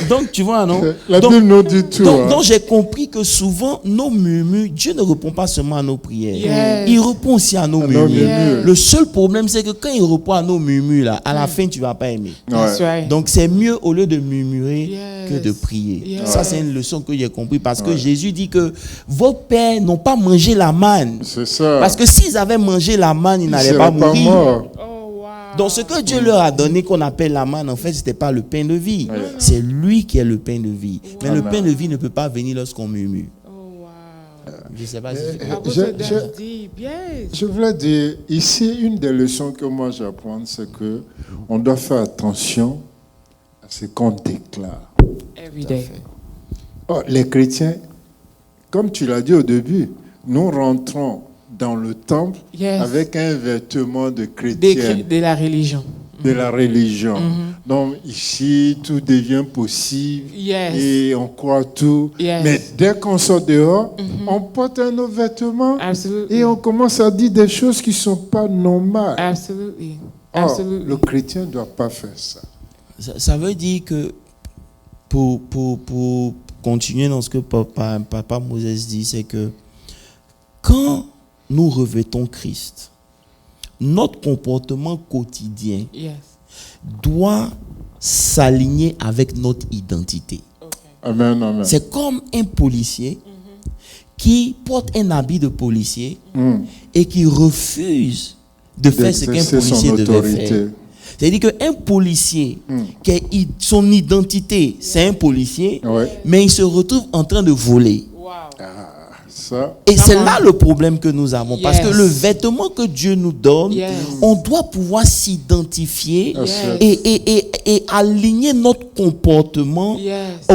Donc, tu vois, non? La Donc, Bible nous dit tout. hein. donc j'ai compris que souvent, nos murmures, Dieu ne répond pas seulement à nos prières. Yes. Il répond aussi à nos nos murmures. murmures. Le seul problème, c'est que quand il répond à nos murmures, là, à la fin, tu ne vas pas aimer. That's Ouais. right. Donc, c'est mieux au lieu de murmurer Yes. que de prier. Yes. Ça, c'est une leçon que j'ai compris parce que Jésus dit que vos pères n'ont pas mangé la manne. C'est ça. Parce que s'ils avaient mangé la manne, ils Ils n'allaient seraient pas mourir. morts. Oh, wow. Donc ce que Dieu leur a donné qu'on appelle la manne, en fait, ce n'était pas le pain de vie. C'est lui qui est le pain de vie. Mais le Amen. pain de vie ne peut pas venir lorsqu'on murmure. Oh, wow. Je ne sais pas si I was Je- that's je- deep. Yes. Je voulais dire, ici, une des leçons que moi j'apprends, c'est que on doit faire attention à ce qu'on déclare. Every day. Oh, les chrétiens, comme tu l'as dit au début, nous rentrons dans le temple Yes. avec un vêtement de chrétien, De la religion. de la religion. Donc ici, tout devient possible Yes. et on croit tout. Yes. Mais dès qu'on sort dehors, on porte un autre vêtement Absolutely. et on commence à dire des choses qui ne sont pas normales. Absolutely. Or, Absolutely. le chrétien ne doit pas faire ça. Ça veut dire que pour continuer dans ce que papa Moses dit, c'est que quand nous revêtons Christ, notre comportement quotidien Yes. doit s'aligner avec notre identité. Okay. Amen, amen. C'est comme un policier qui porte un habit de policier et qui refuse de faire ce qu'un D'exercer policier son devait autorité. faire. C'est-à-dire qu'un policier, son identité, c'est un policier, Ouais. mais il se retrouve en train de voler. Wow. Ça, Et c'est là le problème que nous avons. Parce que Yes. le vêtement que Dieu nous donne, Yes. on doit pouvoir s'identifier Yes. et aligner notre comportement Yes.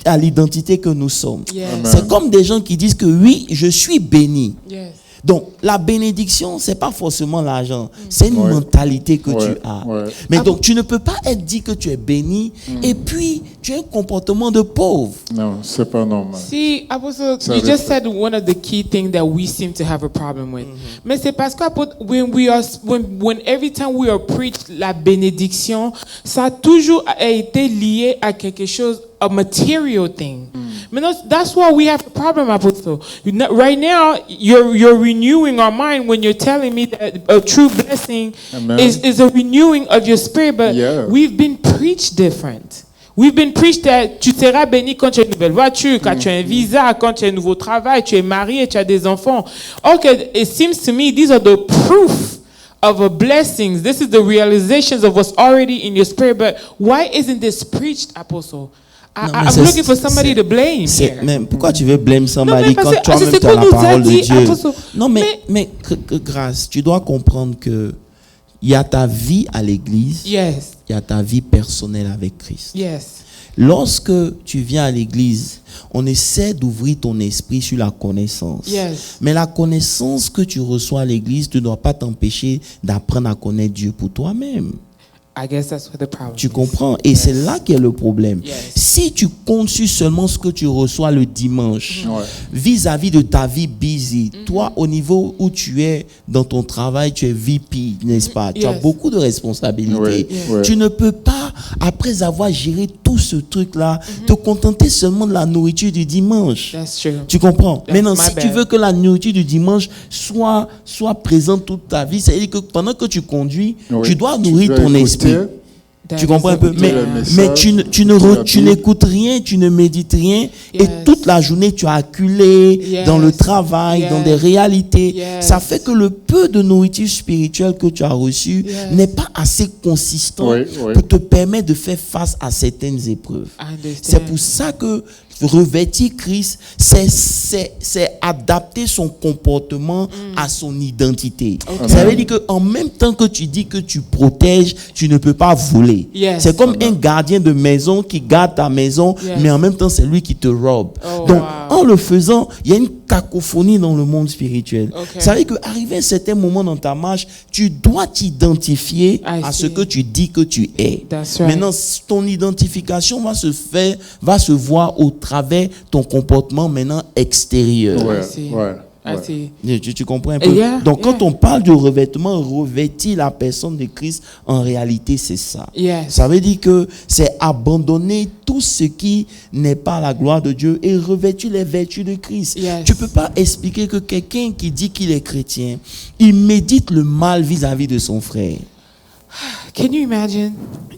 à l'identité que nous sommes. Yes. Amen. C'est comme des gens qui disent que oui, je suis béni. Yes. Donc, la bénédiction, c'est pas forcément l'argent. C'est une Ouais. mentalité que Ouais, tu as. ouais. Mais donc, tu ne peux pas être dit que tu es béni et puis tu as un comportement de pauvre. non, c'est pas normal. See, Apostle, So you the- just said one of the key things that we seem to have a problem with. Mais c'est parce que when every time we are preached la bénédiction, ça a toujours été lié à quelque chose, a material thing. Maintenant, that's why we have a problem, Apostle. Right now, you're renewing our mind when you're telling me that a true blessing Amen. is a renewing of your spirit, but Yeah. we've been preached different. We've been preached that tu seras béni quand tu as une nouvelle voiture, quand tu as un visa, quand tu as un nouveau travail, tu es marié, tu as des enfants. Okay, it seems to me these are the proof of a blessings. This is the realizations of what's already in your spirit. But why isn't this preached, Apostle? Non, mais I'm c'est- looking for somebody c'est- to blame here. Mais pourquoi tu veux blâmer Non, somebody mais parce quand que- toi-même c'est tu as qu'on la nous a parole de dit, Dieu? Apostle, Non, mais grâce, tu dois comprendre que il y a ta vie à l'église, Yes, il y a ta vie personnelle avec Christ. yes, Lorsque tu viens à l'église, on essaie d'ouvrir ton esprit sur la connaissance. yes. Mais la connaissance que tu reçois à l'église ne doit pas t'empêcher d'apprendre à connaître Dieu pour toi-même. I guess that's what the problem Tu is. comprends? Et c'est là qu'est le problème. Yes. Si tu comptes sur seulement ce que tu reçois le dimanche, Ouais. vis-à-vis de ta vie busy, toi, au niveau où tu es dans ton travail, tu es VP, n'est-ce pas? Tu as Yes. beaucoup de responsabilités. Oui, oui. Tu ne peux pas, après avoir géré tout ce truc-là, te contenter seulement de la nourriture du dimanche. That's true. Tu comprends? That's Maintenant, my si tu bad. veux que la nourriture du dimanche soit présente toute ta vie, c'est-à-dire que pendant que tu conduis, Oui. tu dois nourrir ton écouter. esprit. That Tu is comprends un a- peu? Mais, le Yeah. message, mais tu tu n'écoutes rien, tu ne médites rien. Yes. Et toute la journée, tu as acculé Yes. dans le travail, dans des Yes. réalités. Yes. Ça fait que le peu de nourriture spirituelle que tu as reçu Yes. n'est pas assez consistant Oui, oui. pour te permettre de faire face à certaines épreuves. I understand. C'est pour ça que revêtir Christ, c'est adapter son comportement à son identité. Ok. Ça veut dire qu'en même temps que tu dis que tu protèges, tu ne peux pas voler. Yes. C'est comme un gardien de maison qui garde ta maison, Yes. mais en même temps, c'est lui qui te robe. Oh, Donc, wow. en le faisant, il y a une cacophonie dans le monde spirituel. Ok. Ça veut dire qu'arrivé à un certain moment dans ta marche, tu dois t'identifier I à ce see. que tu dis que tu es. That's right. Maintenant, ton identification va se voir au travers ton comportement maintenant extérieur. Ouais, see. ouais, I ouais. see. Tu comprends un peu? Yeah, Donc, quand yeah. on parle de revêtement, revêtir la personne de Christ, en réalité, c'est ça. Yes. Ça veut dire que c'est abandonner tout ce qui n'est pas la gloire de Dieu et revêtir les vertus de Christ. Yes. Tu peux pas expliquer que quelqu'un qui dit qu'il est chrétien, il médite le mal vis-à-vis de son frère. Can you imagine?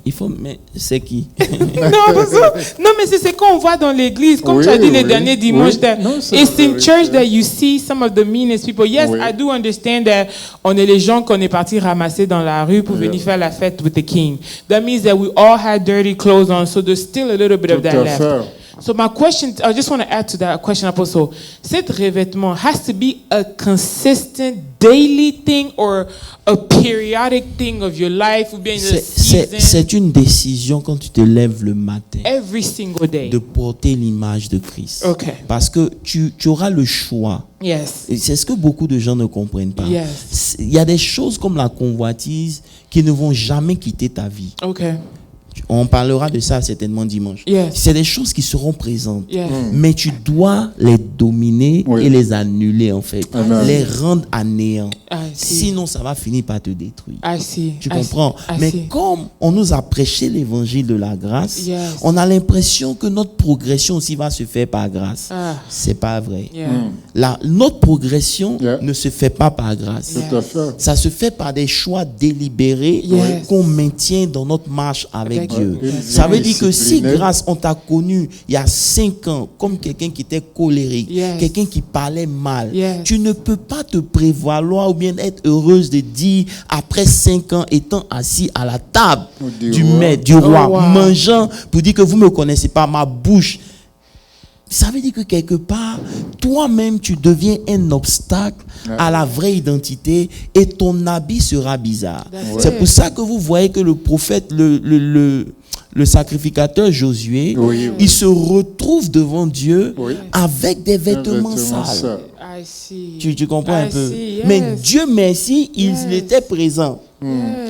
Il faut, mais c'est qui? Non, parce que- non, mais c'est qu'on voit dans l'église, comme Oui, tu as dit les oui, derniers dimanches, oui. that Non, c'est it's la in vérité. church that you see some of the meanest people. Yes, Oui. I do understand that on est les gens qu'on est partis ramasser dans la rue pour venir faire la fête with the king. That means that we all had dirty clothes on, so there's still a little bit of Tout that à left. fait. So my question, I just want to add to that question, Apostle. Cet revêtement has to be a consistent daily thing or a periodic thing of your life, ou bien in a season, C'est une décision quand tu te lèves le matin every single day. de porter l'image de Christ. Ok. Parce que tu auras le choix. Yes. Et c'est ce que beaucoup de gens ne comprennent pas. Yes. Il y a des choses comme la convoitise qui ne vont jamais quitter ta vie. Okay. On parlera de ça certainement dimanche. Yes. C'est des choses qui seront présentes. Yes. Mais tu dois les dominer Oui. et les annuler en fait. Amen. Les rendre à néant. I see. Sinon, ça va finir par te détruire. I see. Tu I comprends? see. I Mais see. comme on nous a prêché l'évangile de la grâce, Yes. on a l'impression que notre progression aussi va se faire par grâce. Ah. C'est pas vrai. Yeah. Notre progression Yeah. ne se fait pas par grâce. Yeah. Tout à fait. Ça se fait par des choix délibérés Yes. qu'on maintient dans notre marche avec Avec Dieu. Dieu. Ça veut dire que si Discipliné. grâce, on t'a connu il y a 5 ans comme quelqu'un qui était colérique, Yes. quelqu'un qui parlait mal, Yes. tu ne peux pas te prévaloir ou bien être heureuse de dire après 5 ans étant assis à la table Du du roi. maître, du roi, wow. mangeant pour dire que vous me connaissez pas, ma bouche. Ça veut dire que quelque part, toi-même, tu deviens un obstacle à la vraie identité et ton habit sera bizarre. That's C'est it. pour ça que vous voyez que le prophète, le sacrificateur Josué, Oui, oui. il se retrouve devant Dieu Oui. avec des vêtements Vêtements sales. sales. I see. Tu comprends un I peu? see, yes. Mais Dieu merci, il Yes. était présent.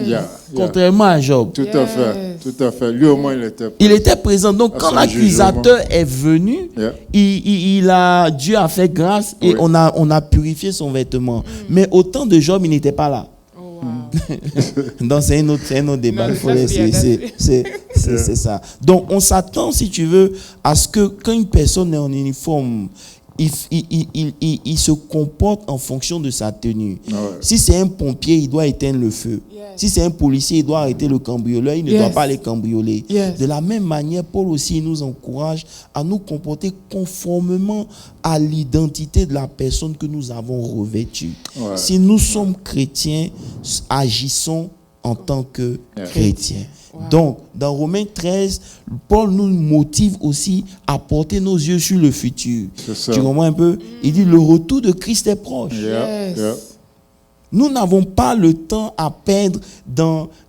Yeah, Contrairement à Job. Tout à fait. Tout à fait. Lui, au moins, il était. Il était présent. Donc, À quand son l'accusateur est venu, Yeah. Dieu a fait grâce et Oui. on a purifié son vêtement. Mais au temps de Job, il n'était pas là. Oh, wow. Donc, c'est un autre débat. Non, Il faut that's laisser. bien, C'est ça. Donc, on s'attend, si tu veux, à ce que quand une personne est en uniforme, il se comporte en fonction de sa tenue. Ah ouais. Si c'est un pompier, il doit éteindre le feu. Yes. Si c'est un policier, il doit arrêter le cambrioleur. Il ne Yes. doit pas aller cambrioler. Yes. De la même manière, Paul aussi nous encourage à nous comporter conformément à l'identité de la personne que nous avons revêtue. Ouais. Si nous sommes chrétiens, agissons en tant que chrétiens. Wow. Donc, dans Romains 13, Paul nous motive aussi à porter nos yeux sur le futur. C'est ça. Tu comprends un peu? Il dit le retour de Christ est proche. Yeah, Yes. yeah. Nous n'avons pas le temps à perdre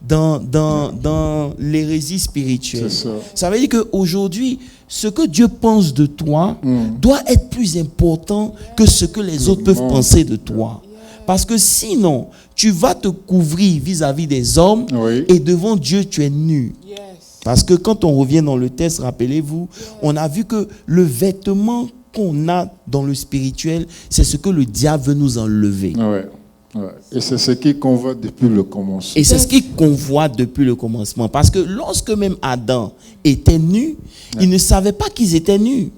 dans l'hérésie spirituelle. C'est ça. Ça veut dire qu'aujourd'hui, ce que Dieu pense de toi doit être plus important que ce que les autres peuvent monde. penser de toi. Parce que sinon, tu vas te couvrir vis-à-vis des hommes Oui. et devant Dieu, tu es nu. Yes. Parce que quand on revient dans le texte, rappelez-vous, on a vu que le vêtement qu'on a dans le spirituel, c'est ce que le diable veut nous enlever. Ouais. Ouais. Et c'est ce qui convoite depuis le commencement. Et c'est ce qu'il convoite depuis le commencement. Parce que lorsque même Adam était nu, il ne savait pas qu'ils étaient nus.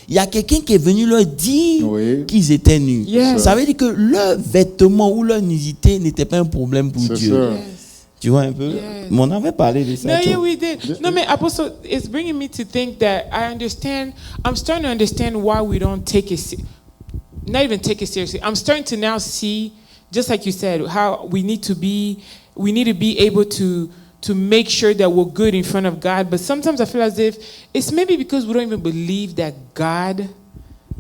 Il y a quelqu'un qui est venu leur dire Oui. qu'ils étaient nus. Yes. Ça veut dire que leur vêtement ou leur nudité n'était pas un problème pour C'est Dieu. ça. Yes. Tu vois un peu? Yes. Mais on avait parlé de ça. No, tu yeah, vois. we did. No, man, Apostle, it's bringing me to think that I'm starting to understand why we don't take it, not even take it seriously. I'm starting to now see, just like you said, how we need to be able to make sure that we're good in front of God. But sometimes I feel as if it's maybe because we don't even believe that God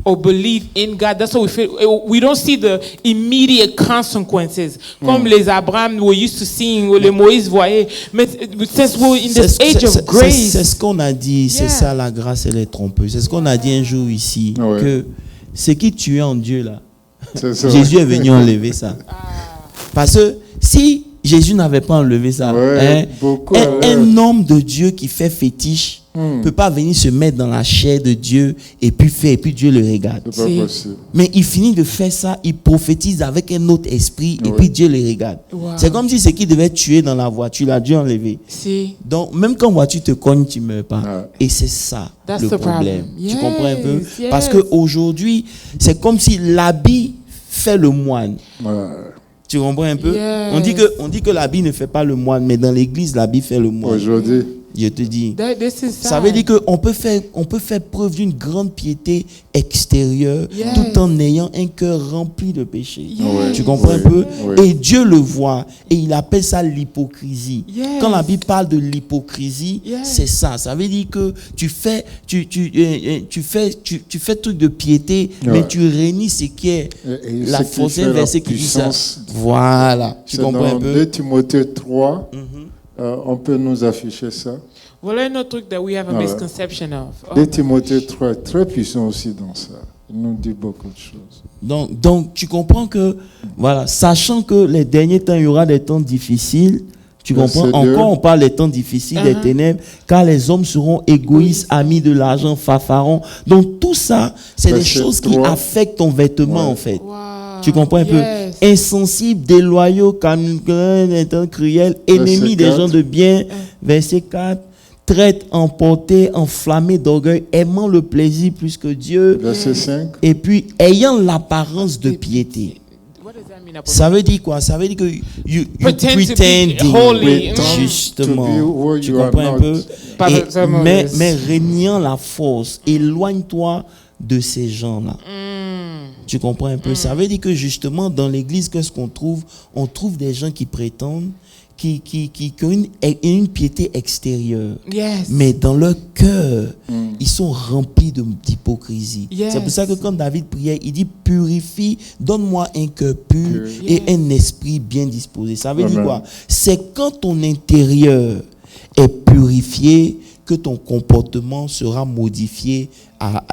or believe in God. That's what we feel. We don't see the immediate consequences. Comme les Abraham were used to seeing, ou les Moïse voyaient. Mais since we're in this age of grace. C'est ce qu'on a dit. C'est ça, la grâce, elle est trompeuse. C'est ce qu'on a dit un jour ici. Ouais. Que ce qui tue en Dieu, là, C'est ça. Jésus est venu enlever ça. Parce que si Jésus n'avait pas enlevé ça, Ouais, beaucoup, un homme de Dieu qui fait fétiche ne peut pas venir se mettre dans la chair de Dieu et puis Dieu le regarde. C'est pas possible. Mais il finit de faire ça, il prophétise avec un autre esprit et puis Dieu le regarde. Wow. C'est comme si ce qui devait tuer dans la voiture, là, Dieu a enlevé. See? Donc, même quand voiture te cogne, tu ne meurs pas. Ouais. Et c'est ça That's le the problème. problem. Tu comprends un peu? Yes, Parce yes. qu'aujourd'hui, c'est comme si l'habit fait le moine. Ouais. Tu comprends un peu? Yes. On dit que l'habit ne fait pas le moine, mais dans l'église, l'habit fait le moine. Aujourd'hui, Je te dis. This is Ça veut sad. dire qu'on peut faire preuve d'une grande piété extérieure Yes. tout en ayant un cœur rempli de péché. Yes. Tu comprends un Oui, peu? oui. Et Dieu le voit et il appelle ça l'hypocrisie. Yes. Quand la Bible parle de l'hypocrisie, Yes. c'est ça. Ça veut dire que tu fais truc de piété, Ouais. mais tu réunis ce qui est et la ce qui force fait la verset qui dit ça. puissance. Voilà. Tu C'est comprends dans un peu? 2 Timothée 3, on peut nous afficher ça. Voilà un autre truc that we have a Ouais. misconception of. Oh 2 my Timothée 3 est très puissant aussi dans ça. Il nous dit beaucoup de choses. Donc, tu comprends que, voilà, sachant que les derniers temps, il y aura des temps difficiles, tu comprends? Verset 2. Encore, on parle des temps difficiles, des ténèbres, car les hommes seront égoïstes, amis de l'argent, fanfarons. Donc, tout ça, c'est des Verset choses qui 3. affectent ton vêtement, en fait. Wow. Tu comprends un Yes. peu? Insensibles, déloyaux, cruels, ennemis des 4. gens de bien. Verset 4. Traite, emportés, enflammés d'orgueil, aimant le plaisir plus que Dieu. Verset 5. Et puis, ayant l'apparence de piété. What does that mean? Apostle? Ça veut dire quoi? Ça veut dire que you Pretend to be pretending. holy. Justement. To be who Tu you are comprends un not. peu? Pas Et- seulement mais, this. mais régnant la force, éloigne-toi de ces gens-là. Tu comprends un peu? Ça veut dire que justement, dans l'église, qu'est-ce qu'on trouve? On trouve des gens qui prétendent, qui ont une piété extérieure. Yes. Mais dans leur cœur, ils sont remplis d'hypocrisie. Yes. C'est pour ça que quand David priait, il dit purifie, donne-moi un cœur pur et Yes. un esprit bien disposé. Ça veut dire Amen. quoi? C'est quand ton intérieur est purifié que ton comportement sera modifié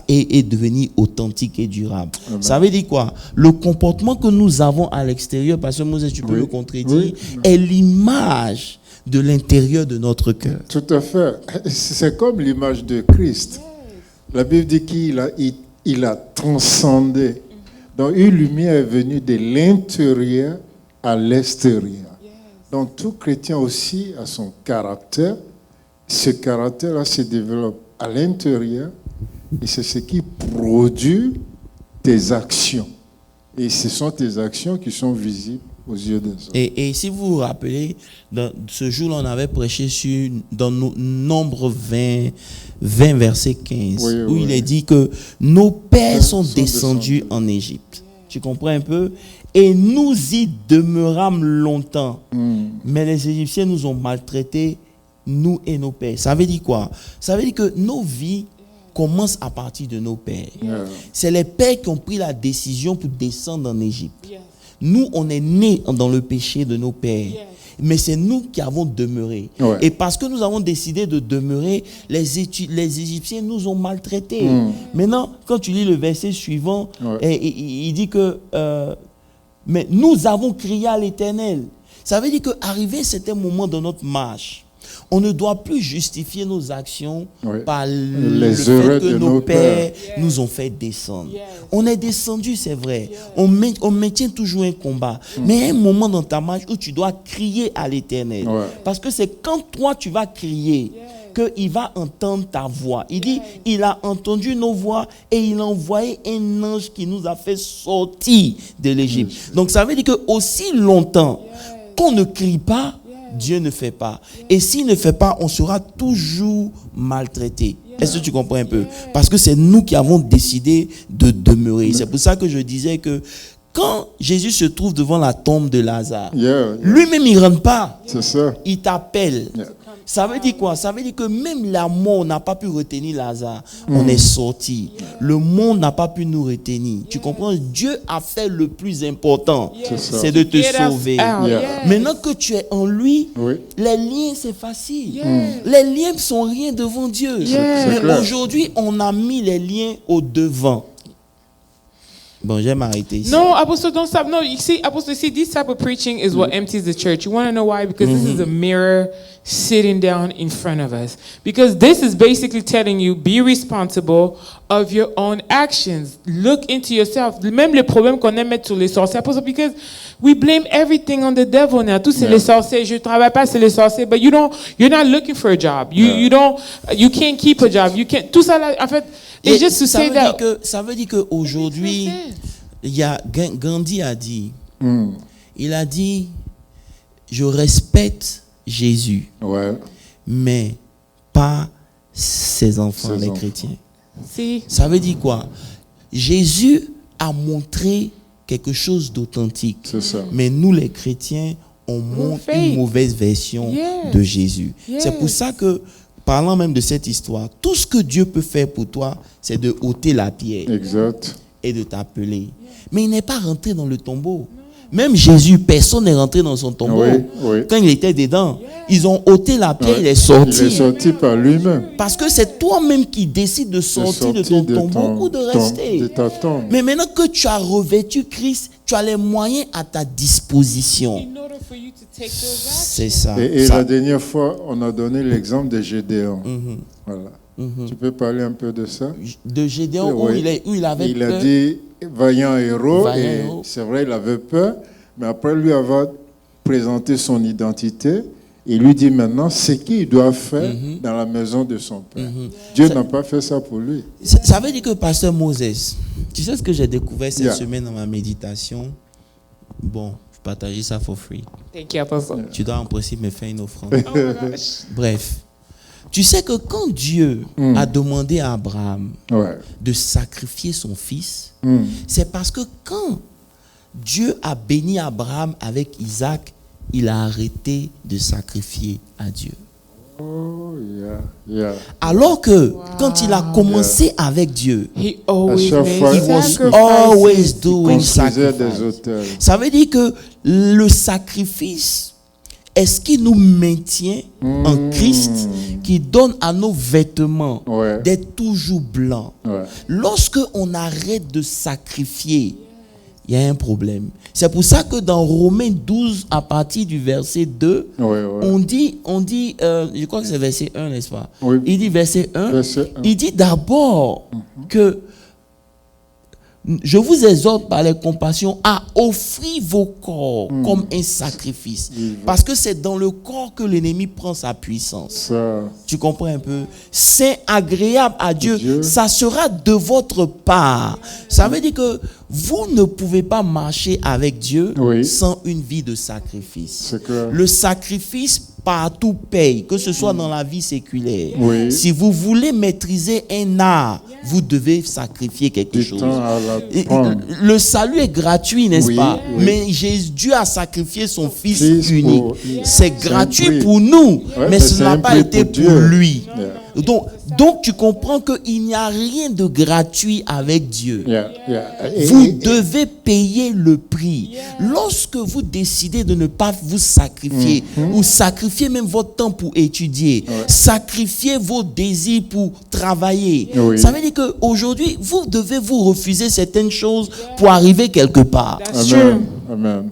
et devenir authentique et durable. Ça veut dire quoi? Le comportement que nous avons à l'extérieur, parce que Moses, tu peux Oui. le contredire, Oui. est l'image de l'intérieur de notre cœur. Tout à fait. C'est comme l'image de Christ. La Bible dit qu'il a transcendé. Donc une lumière est venue de l'intérieur à l'extérieur. Donc tout chrétien aussi a son caractère. Ce caractère-là se développe à l'intérieur et c'est ce qui produit tes actions. Et ce sont tes actions qui sont visibles aux yeux des hommes. Et si vous vous rappelez, dans ce jour-là, on avait prêché dans Nombre 20, verset 15, Oui, où oui. il est dit que nos pères sont Sont descendus descendus. en Égypte. Tu comprends un peu? Et nous y demeurâmes longtemps. Mais les Égyptiens nous ont maltraités, nous et nos pères. Ça veut dire quoi? Ça veut dire que nos vies commencent à partir de nos pères. Yeah. C'est les pères qui ont pris la décision pour descendre en Égypte. Yes. Nous, on est nés dans le péché de nos pères. Yes. Mais c'est nous qui avons demeuré. Ouais. Et parce que nous avons décidé de demeurer, les Égyptiens nous ont maltraités. Maintenant, quand tu lis le verset suivant, Ouais. il dit que mais nous avons crié à l'Éternel. Ça veut dire qu'arrivé certains moments dans notre marche, on ne doit plus justifier nos actions Ouais. par Les le fait erreurs que de nos nos pères pères. nous ont fait descendre. Yes. On est descendu, c'est vrai. On maintient toujours un combat. Mais il y a un moment dans ta marche où tu dois crier à l'Éternel. Ouais. Parce que c'est quand toi tu vas crier qu'il va entendre ta voix. Il dit, il a entendu nos voix et il a envoyé un ange qui nous a fait sortir de l'Égypte. Donc ça veut dire que aussi longtemps qu'on ne crie pas, Dieu ne fait pas. Et s'il ne fait pas, on sera toujours maltraité. Est-ce que tu comprends un peu? Parce que c'est nous qui avons décidé de demeurer. C'est pour ça que je disais que quand Jésus se trouve devant la tombe de Lazare, lui-même il ne rentre pas. C'est ça. Il t'appelle. Ça veut dire quoi? Ça veut dire que même la mort n'a pas pu retenir Lazare. On est sorti. Le monde n'a pas pu nous retenir. Tu comprends? Dieu a fait le plus important. C'est de te sauver. Maintenant que tu es en lui, les liens c'est facile. Les liens sont rien devant Dieu. Mais aujourd'hui, on a mis les liens au devant. Bon, j'aime arrêter ici. No, Apostle, don't stop. No, you see, Apostle, this type of preaching is what empties the church. You want to know why? Because this is a mirror sitting down in front of us. Because this is basically telling you, be responsible of your own actions. Look into yourself. Même les problèmes qu'on aime mettre sur les sorciers. Apostle, because we blame everything on the devil now. Tout c'est les sorciers. Je travaille pas, c'est les sorciers. But you're not looking for a job. You can't keep a job. You can't. Tout ça là, en fait. Et just to say that, ça veut dire qu'aujourd'hui, Gandhi a dit, il a dit, je respecte Jésus, mais pas ses enfants, les chrétiens. Ça veut dire quoi? Jésus a montré quelque chose d'authentique, mais nous les chrétiens, on montre une mauvaise version de Jésus. C'est pour ça que, parlant même de cette histoire, tout ce que Dieu peut faire pour toi, c'est de ôter la pierre et de t'appeler. Mais il n'est pas rentré dans le tombeau. Même Jésus, personne n'est rentré dans son tombeau. Quand il était dedans, ils ont ôté la pierre, il est sorti. Il est sorti par lui-même. Parce que c'est toi-même qui décides de sortir de ton tombeau ou de rester. Mais maintenant que tu as revêtu Christ, tu as les moyens à ta disposition. C'est ça. Et la dernière fois, on a donné l'exemple de Gédéon. Voilà. Tu peux parler un peu de ça? De Gédéon, où il avait peur. Il a dit vaillant héros, et c'est vrai, il avait peur, mais après lui avoir présenté son identité, il lui dit maintenant ce qu'il doit faire dans la maison de son père. Dieu n'a pas fait ça pour lui. Ça veut dire que pasteur Moses, tu sais ce que j'ai découvert cette semaine dans ma méditation? Bon, je partageais ça for free. Thank you, Apostle. Tu dois en principe me faire une offrande. Bref. Tu sais que quand Dieu a demandé à Abraham de sacrifier son fils, c'est parce que quand Dieu a béni Abraham avec Isaac, il a arrêté de sacrifier à Dieu. Alors que quand il a commencé avec Dieu, he always doing sacrifice. Ça veut dire que le sacrifice est ce qui nous maintient en Christ, qui donne à nos vêtements d'être toujours blancs. Lorsque on arrête de sacrifier, il y a un problème. C'est pour ça que dans Romains 12, à partir du verset 2, on dit, je crois que c'est verset 1, n'est-ce pas? Il dit verset 1, il dit d'abord que je vous exhorte par les compassions à offrir vos corps comme un sacrifice. Parce que c'est dans le corps que l'ennemi prend sa puissance. Tu comprends un peu? C'est agréable à Dieu. Ça sera de votre part. Ça veut dire que vous ne pouvez pas marcher avec Dieu sans une vie de sacrifice. Le sacrifice partout paye, que ce soit dans la vie séculaire. Si vous voulez maîtriser un art, vous devez sacrifier quelque chose. Le salut est gratuit, n'est-ce pas? Mais Dieu a sacrifié son Fils unique. C'est gratuit pour nous, mais ce n'a pas été pour lui. Donc tu comprends qu'il n'y a rien de gratuit avec Dieu. Vous devez payer le prix. Lorsque vous décidez de ne pas vous sacrifier, ou sacrifier même votre temps pour étudier, sacrifier vos désirs pour travailler, ça veut dire qu'aujourd'hui, vous devez vous refuser certaines choses pour arriver quelque part. Amen.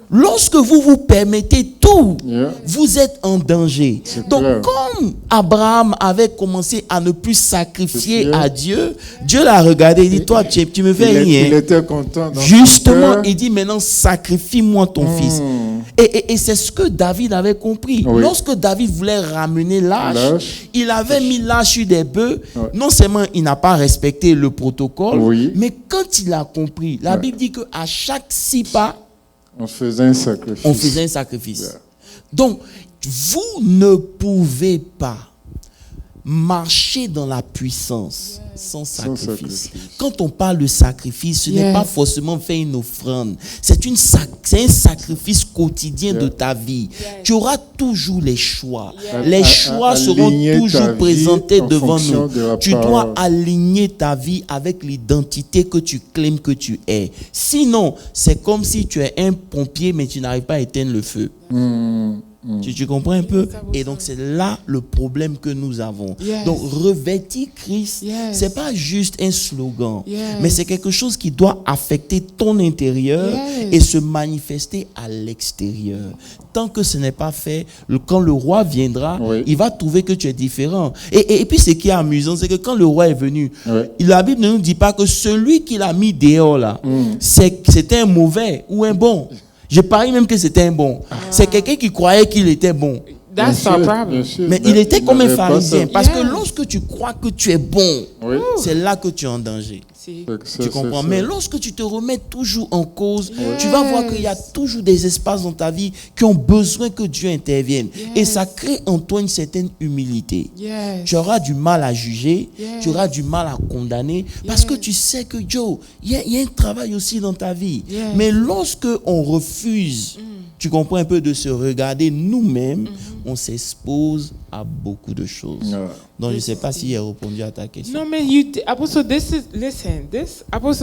Lorsque vous vous permettez tout, vous êtes en danger. Donc, comme Abraham avait commencé à ne plus sacrifier à Dieu, Dieu l'a regardé et dit, toi, tu me fais rien. Il était content. Justement, il dit, maintenant, sacrifie-moi ton fils. Et c'est ce que David avait compris. Lorsque David voulait ramener l'âge, il avait mis l'âge sur des bœufs. Non seulement il n'a pas respecté le protocole, mais quand il a compris, la Bible dit qu'à chaque 6 pas, on faisait un sacrifice. Donc, vous ne pouvez pas marcher dans la puissance sans sacrifice. Quand on parle de sacrifice, ce n'est pas forcément faire une offrande. C'est un sacrifice quotidien de ta vie. Tu auras toujours les choix. Les choix seront toujours présentés devant nous. Tu dois aligner ta vie avec l'identité que tu claimes que tu es. Sinon, c'est comme si tu es un pompier mais tu n'arrives pas à éteindre le feu. Tu comprends un peu? Et donc c'est là le problème que nous avons. Donc revêtir Christ, c'est pas juste un slogan, mais c'est quelque chose qui doit affecter ton intérieur et se manifester à l'extérieur. Tant que ce n'est pas fait, quand le roi viendra, il va trouver que tu es différent. Et puis ce qui est amusant, c'est que quand le roi est venu, la Bible ne nous dit pas que celui qui l'a mis dehors là, c'était un mauvais ou un bon. Je parie même que c'était un bon. C'est quelqu'un qui croyait qu'il était bon. That's our problem. Mais il était comme un pharisien. Parce que lorsque tu crois que tu es bon, c'est là que tu es en danger. Tu comprends? Mais lorsque tu te remets toujours en cause, tu vas voir qu'il y a toujours des espaces dans ta vie qui ont besoin que Dieu intervienne. Et ça crée en toi une certaine humilité. Tu auras du mal à juger, tu auras du mal à condamner, parce que tu sais que Joe, il y a un travail aussi dans ta vie. Mais lorsque on refuse, tu comprends un peu, de se regarder nous-mêmes, on s'expose à beaucoup de choses. Donc, je ne sais pas si j'ai répondu à ta question. No, man, Apostle,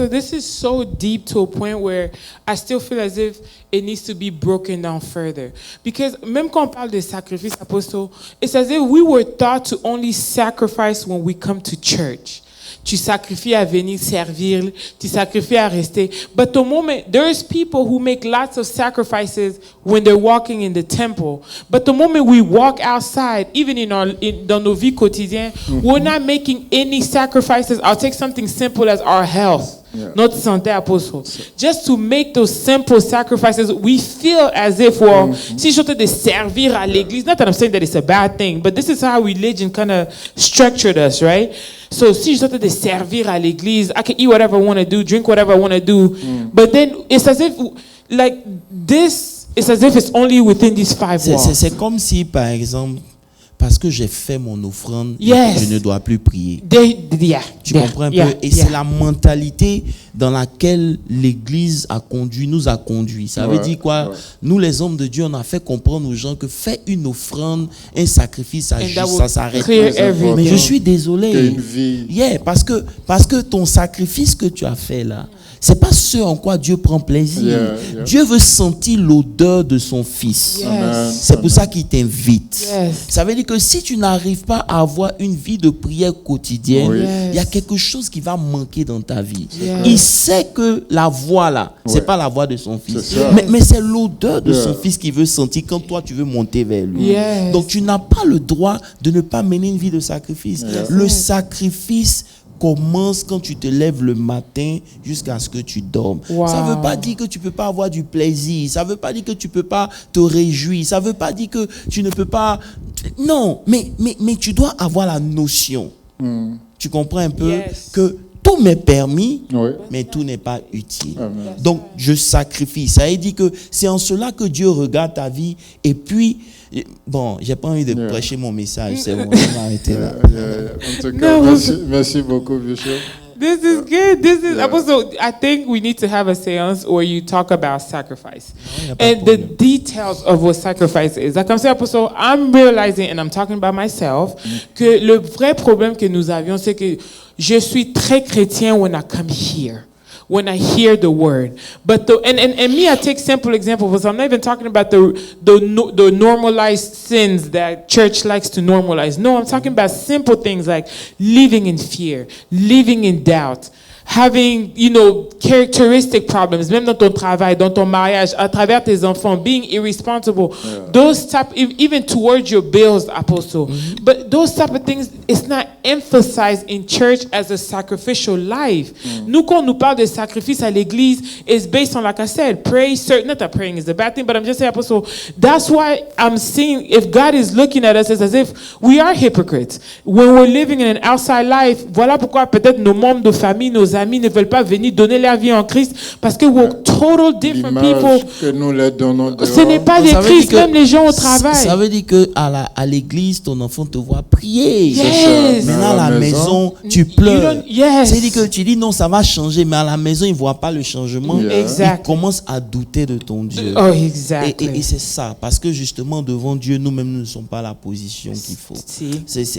this is so deep to a point where I still feel as if it needs to be broken down further. Because même quand on parle de sacrifice, Apostle, it's as if we were taught to only sacrifice when we come to church. Tu sacrifies à venir servir, tu sacrifies à rester. But the moment, there's people who make lots of sacrifices when they're walking in the temple. But the moment we walk outside, even dans nos vies quotidiennes, we're not making any sacrifices. I'll take something simple as our health. Notre santé, Apostle. Just to make those simple sacrifices, we feel as if, well, si je suis de servir à l'église, not that I'm saying that it's a bad thing, but this is how religion kind of structured us, right? So, si je suis de servir à l'église, I can eat whatever I want to do, drink whatever I want to do, but then it's as if, like, it's as if it's only within these 5 walls. C'est comme si, par exemple, parce que j'ai fait mon offrande, je ne dois plus prier. Tu comprends un peu? Et c'est la mentalité dans laquelle l'Église nous a conduit. Ça veut dire quoi? Nous, les hommes de Dieu, on a fait comprendre aux gens que faire une offrande, un sacrifice, ça s'arrête. Mais je suis désolé. Parce que ton sacrifice que tu as fait là, c'est pas ce en quoi Dieu prend plaisir. Dieu veut sentir l'odeur de son Fils. C'est pour ça qu'il t'invite. Ça veut dire que si tu n'arrives pas à avoir une vie de prière quotidienne, il y a quelque chose qui va manquer dans ta vie. Il sait que la voix là, c'est pas la voix de son Fils. Mais c'est l'odeur de son Fils qu'il veut sentir quand toi tu veux monter vers lui. Donc tu n'as pas le droit de ne pas mener une vie de sacrifice. Le sacrifice commence quand tu te lèves le matin jusqu'à ce que tu dormes. Ça ne veut pas dire que tu ne peux pas avoir du plaisir. Ça ne veut pas dire que tu ne peux pas te réjouir. Ça ne veut pas dire que tu ne peux pas... Non, mais tu dois avoir la notion. Tu comprends un peu que tout m'est permis, mais tout n'est pas utile. Donc, je sacrifie. Ça veut dire que c'est en cela que Dieu regarde ta vie. Et puis, bon, j'ai pas envie de prêcher mon message. C'est bon, on va arrêter là. En tout cas, merci beaucoup, Bishop. This is good. Apostle, I think we need to have a séance where you talk about sacrifice and the details of what sacrifice is. Like I'm saying, Apostle, I'm realizing, and I'm talking about myself, que le vrai problème que nous avions, c'est que je suis très chrétien when I come here. When I hear the word, but and me, I take simple example because I'm not even talking about the normalized sins that church likes to normalize. No, I'm talking about simple things like living in fear, living in doubt, having, characteristic problems, même dans ton travail, dans ton mariage, à travers tes enfants, being irresponsible. Those type, even towards your bills, Apostle. But those type of things, it's not emphasized in church as a sacrificial life. Nous, quand on nous parle de sacrifice à l'église, it's based on, like I said, pray, not that praying is a bad thing, but I'm just saying, Apostle, that's why I'm seeing, if God is looking at us, it's as if we are hypocrites. When we're living in an outside life, voilà pourquoi peut-être nos membres de famille, nos nos amis ne veulent pas venir donner leur vie en Christ parce que we're total different L'image people. que nous leur donnons Ce n'est dehors. pas des Ça veut dire Christ, que- même les gens au travail. Ça veut dire que à l'église, ton enfant te voit prier. Yes. Maintenant, à la maison, tu You pleures. don't- yes. C'est-à-dire que tu dis non, ça va changer, mais à la maison, il ne voit pas le changement. Yeah. Exact. Il commence à douter de ton Dieu. Oh, exactly. Et c'est ça, parce que justement, devant Dieu, nous-mêmes, nous ne sommes pas la position qu'il faut. Si.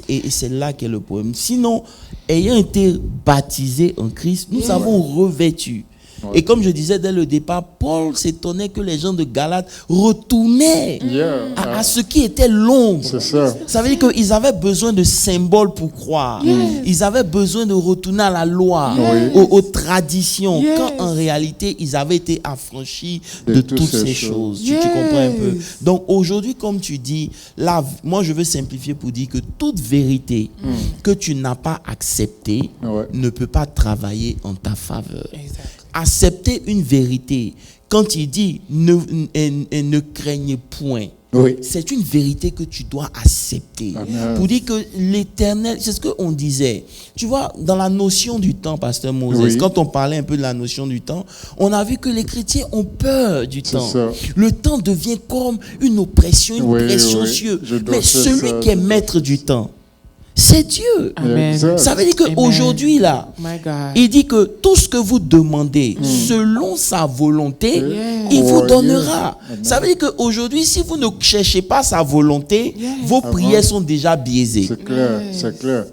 Et c'est là qu'est le problème. Sinon, ayant été baptisés en Christ, nous Yeah. avons revêtu. Et comme je disais dès le départ, Paul s'étonnait que les gens de Galate retournaient Yeah. à ce qui était l'ombre. C'est ça. Ça veut dire qu'ils avaient besoin de symboles pour croire. Ils avaient besoin de retourner à la loi, aux traditions, Yes. quand en réalité, ils avaient été affranchis De de toutes toutes ces ces choses. choses. Tu comprends un peu? Yes. Donc aujourd'hui, comme tu dis, là, moi je veux simplifier pour dire que toute vérité que tu n'as pas acceptée Ouais. ne peut pas travailler en ta faveur. Exact. Accepter une vérité, quand il dit ne craignez point, Oui. c'est une vérité que tu dois accepter. Amen. Pour dire que l'éternel, c'est ce qu'on disait. Tu vois, dans la notion du temps, Pasteur Moses, Oui. quand on parlait un peu de la notion du temps, on a vu que les chrétiens ont peur du temps. ça. Le temps devient comme une oppression, une Oui, pression oui. sur eux. Je dois Mais faire celui ça. qui est maître du temps, c'est Dieu. Amen. Exact. Ça veut dire Amen. qu'aujourd'hui, là, My God. il dit que tout ce que vous demandez selon sa volonté, Yes. il vous Oh, donnera. yes. Ça veut dire qu'aujourd'hui, si vous ne cherchez pas sa volonté, Yes. vos prières sont déjà biaisées. C'est clair, Yes. c'est clair.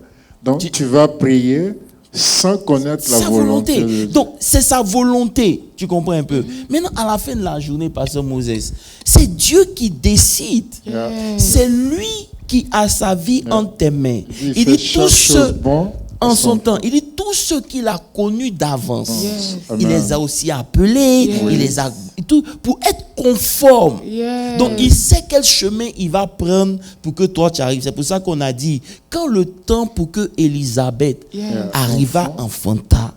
Donc tu vas prier sans connaître la Sa volonté. volonté. de Dieu. Donc, c'est sa volonté. Tu comprends un peu? Maintenant, à la fin de la journée, Pasteur Moses, c'est Dieu qui décide. Yeah. C'est lui qui a sa vie entre tes mains. Il Il fait dit chaque tout chose ce bon en son temps. Il dit tous ceux qu'il a connus d'avance. Yes. Il Amen. les a aussi appelés, Yes. il les a tout pour être conforme. Yes. Donc il sait quel chemin il va prendre pour que toi tu arrives. C'est pour ça qu'on a dit quand le temps pour que Élisabeth Yes. arriva enfanta,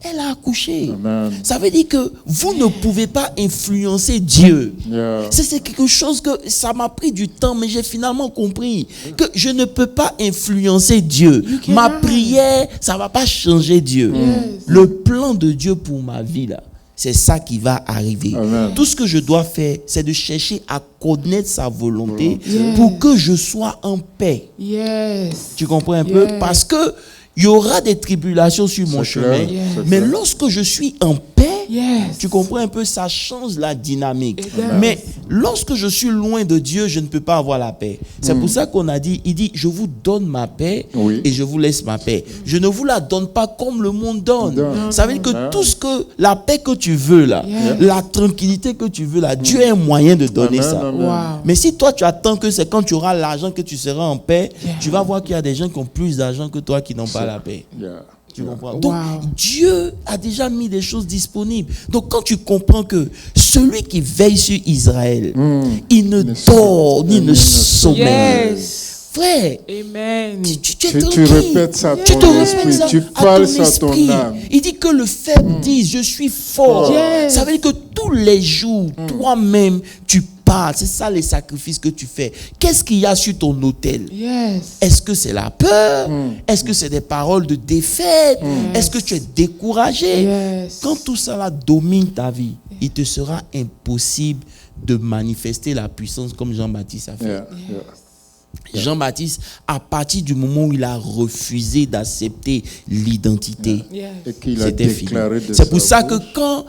elle a accouché. Amen. Ça veut dire que vous ne pouvez pas influencer Dieu. Yeah. C'est quelque chose que ça m'a pris du temps, mais j'ai finalement compris que je ne peux pas influencer Dieu. cannot. Ma prière, ça va pas changer Dieu. Yes. Le plan de Dieu pour ma vie, là, c'est ça qui va arriver. Amen. Tout ce que je dois faire, c'est de chercher à connaître sa volonté Yes. pour que je sois en paix. Yes. Tu comprends un peu? Yes. Parce que il y aura des tribulations sur mon C'est chemin. clair, Yes. c'est Mais clair. lorsque je suis en paix, Yes. tu comprends un peu, ça change la dynamique. Exact. Mais lorsque je suis loin de Dieu, je ne peux pas avoir la paix. C'est pour ça qu'on a dit, il dit, je vous donne ma paix Oui. et je vous laisse ma paix. Je ne vous la donne pas comme le monde donne. Donne. Ça veut dire que Non. tout ce que, la paix que tu veux là, Yeah. la tranquillité que tu veux là, Dieu a un moyen de donner Amen, ça. amen. Wow. Mais si toi tu attends que c'est quand tu auras l'argent que tu seras en paix, Yeah. tu vas voir qu'il y a des gens qui ont plus d'argent que toi qui n'ont pas la paix. Yeah. Tu comprends? Wow. Donc, Dieu a déjà mis des choses disponibles. Donc, quand tu comprends que celui qui veille sur Israël, il ne dort ni ne sommeille. Yes. Frère, Amen. tu es Tu tranquille. répètes ça à Tu te ton répètes esprit, ça tu à parles ton ça à ton esprit. âme. Il dit que le faible dit, je suis fort. Yes. Ça veut dire que tous les jours, toi-même, tu parles. C'est ça les sacrifices que tu fais. Qu'est-ce qu'il y a sur ton autel? Yes. Est-ce que c'est la peur? Est-ce que c'est des paroles de défaite? Est-ce que tu es découragé? Yes. Quand tout ça là domine ta vie, il te sera impossible de manifester la puissance comme Jean-Baptiste a fait. Yeah. Yeah. Jean-Baptiste, à partir du moment où il a refusé d'accepter l'identité, Yes. Et qu'il a c'était fini. déclaré de C'est pour ça que bouche.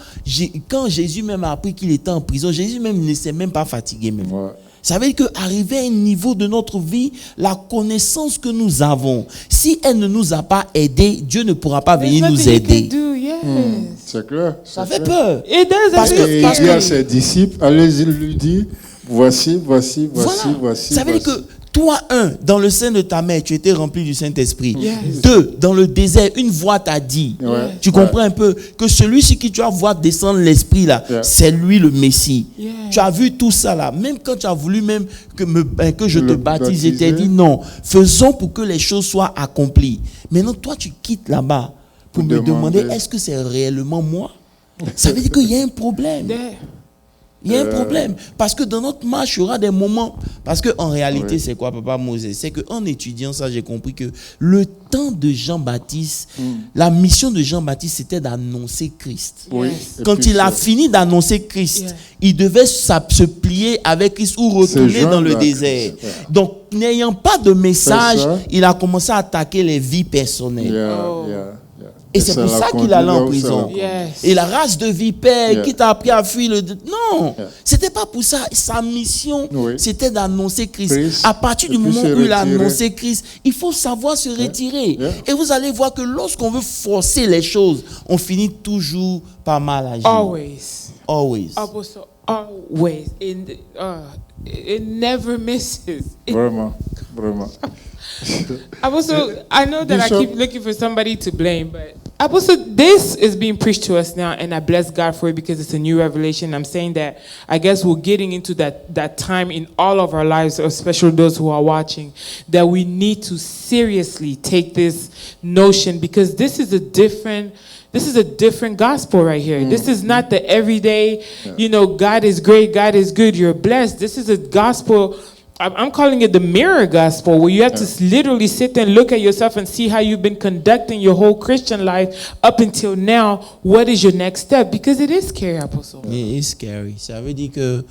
quand Jésus même a appris qu'il était en prison, Jésus même ne s'est même pas fatigué même. Ouais. Ça veut dire qu'arriver à un niveau de notre vie, la connaissance que nous avons, si elle ne nous a pas aidés, Dieu ne pourra pas There's venir nous nothing you can aider. do. Yes. C'est clair. Ça c'est fait clair. peur. It does. Parce que- Et parce il dit que- à ses disciples, allez-y lui dire, voici, voici, voici, Voilà. voici. Ça veut dire que toi, dans le sein de ta mère, tu étais rempli du Saint-Esprit. Yes. 2, dans le désert, une voix t'a dit. Ouais. Tu comprends un peu que celui sur qui tu vas voir descendre l'Esprit là, Yeah. c'est lui le Messie. Yeah. Tu as vu tout ça là. Même quand tu as voulu même que je te Le baptise, je t'ai baptiser. dit non. Faisons pour que les choses soient accomplies. Maintenant, toi, tu quittes là-bas pour me demander demander. est-ce que c'est réellement moi? Ça veut dire qu'il y a un problème. There. Il y a un problème. Parce que dans notre marche, il y aura des moments. Parce qu'en réalité, c'est quoi, Papa Moses? C'est qu'en étudiant ça, j'ai compris que le temps de Jean-Baptiste, la mission de Jean-Baptiste, c'était d'annoncer Christ. Oui. Quand il a fini d'annoncer Christ, il devait se plier avec Christ ou retourner dans le désert. Donc, n'ayant pas de message, il a commencé à attaquer les vies personnelles. Et c'est pour ça qu'il allait en prison. Et la race de vipère qui t'a appris à fuir le... Non, c'était pas pour ça. Sa mission, c'était d'annoncer Christ. À partir du moment où il a annoncé Christ, il faut savoir se retirer. Et vous allez voir que lorsqu'on veut forcer les choses, on finit toujours par mal agir. Always. Always. It never misses. Vraiment. Apostle, I know that I keep looking for somebody to blame, but Apostle, this is being preached to us now, and I bless God for it because it's a new revelation. I'm saying that I guess we're getting into that time in all of our lives, especially those who are watching, that we need to seriously take this notion, because this is a different gospel right here. This is not the everyday, God is great, God is good, you're blessed. This is a gospel. I'm calling it the mirror gospel, where you have to literally sit there and look at yourself and see how you've been conducting your whole Christian life up until now. What is your next step? Because it is scary, Apostle. It is scary. Ça veut dire que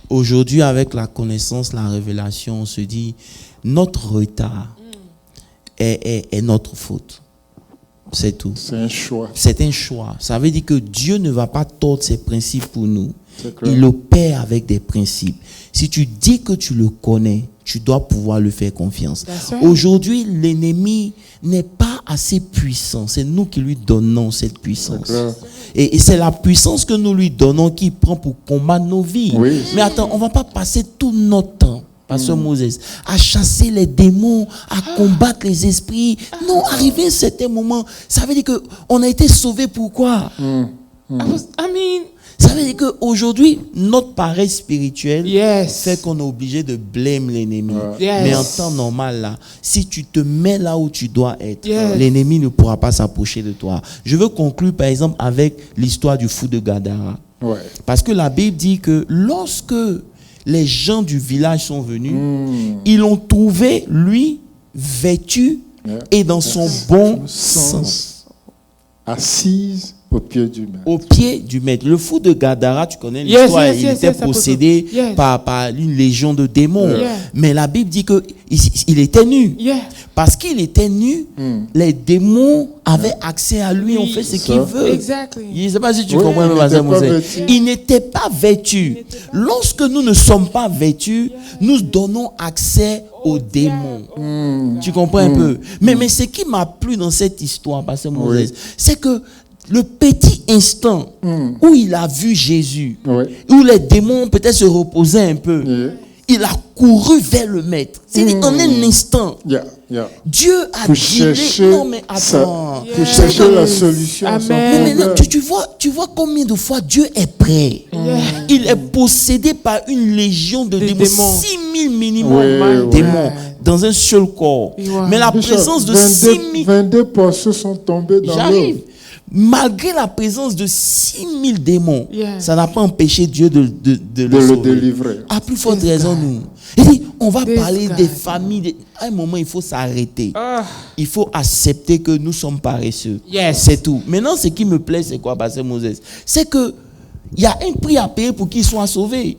aujourd'hui, avec la connaissance, la révélation, on se dit notre retard est notre faute. C'est tout. C'est un choix. C'est un choix. Ça veut dire que Dieu ne va pas tordre ses principes pour nous. Il opère avec des principes. Si tu dis que tu le connais, tu dois pouvoir lui faire confiance. Aujourd'hui, l'ennemi n'est pas assez puissant. C'est nous qui lui donnons cette puissance. Et c'est la puissance que nous lui donnons qui prend pour combattre nos vies. Mais attends, on ne va pas passer tout notre temps, Pasteur Moses, à chasser les démons, à combattre les esprits. Non, arrivé à un certain moment, ça veut dire qu'on a été sauvés pourquoi? Ça veut dire qu'aujourd'hui, notre paresse spirituelle fait qu'on est obligé de blâmer l'ennemi. Mais en temps normal, là, si tu te mets là où tu dois être, l'ennemi ne pourra pas s'approcher de toi. Je veux conclure, par exemple, avec l'histoire du fou de Gadara. Parce que la Bible dit que lorsque les gens du village sont venus, ils l'ont trouvé, lui, vêtu et dans son bon sens. Assise au pied du maître. Au pied du maître. Le fou de Gadara, tu connais l'histoire, il était possédé par une légion de démons. Mais la Bible dit qu'il était nu. Parce qu'il était nu, les démons avaient accès à lui, on fait ce qu'ils veulent. Je ne sais pas si tu comprends, il n'était pas vêtu. Lorsque nous ne sommes pas vêtus, nous donnons accès aux démons. Tu comprends un peu? Mais ce qui m'a plu dans cette histoire, Pasteur Moses, c'est que le petit instant où il a vu Jésus, où les démons peut-être se reposaient un peu, il a couru vers le maître. C'est-à-dire en un instant, Dieu a dit, non mais attends, pour chercher la solution. Mais maintenant, tu vois combien de fois Dieu est prêt. Il est possédé par une légion de démons, 6000 minimum démons dans un seul corps. Mais la présence de 6000... 22 portions sont tombés dans l'eau. Malgré la présence de 6000 démons, ça n'a pas empêché Dieu de le délivrer. À plus forte raison, nous. Il dit, on va parler des familles. À un moment, il faut s'arrêter. Il faut accepter que nous sommes paresseux. C'est tout. Maintenant, ce qui me plaît, c'est quoi, Pasteur Moses? C'est que il y a un prix à payer pour qu'il soit sauvé.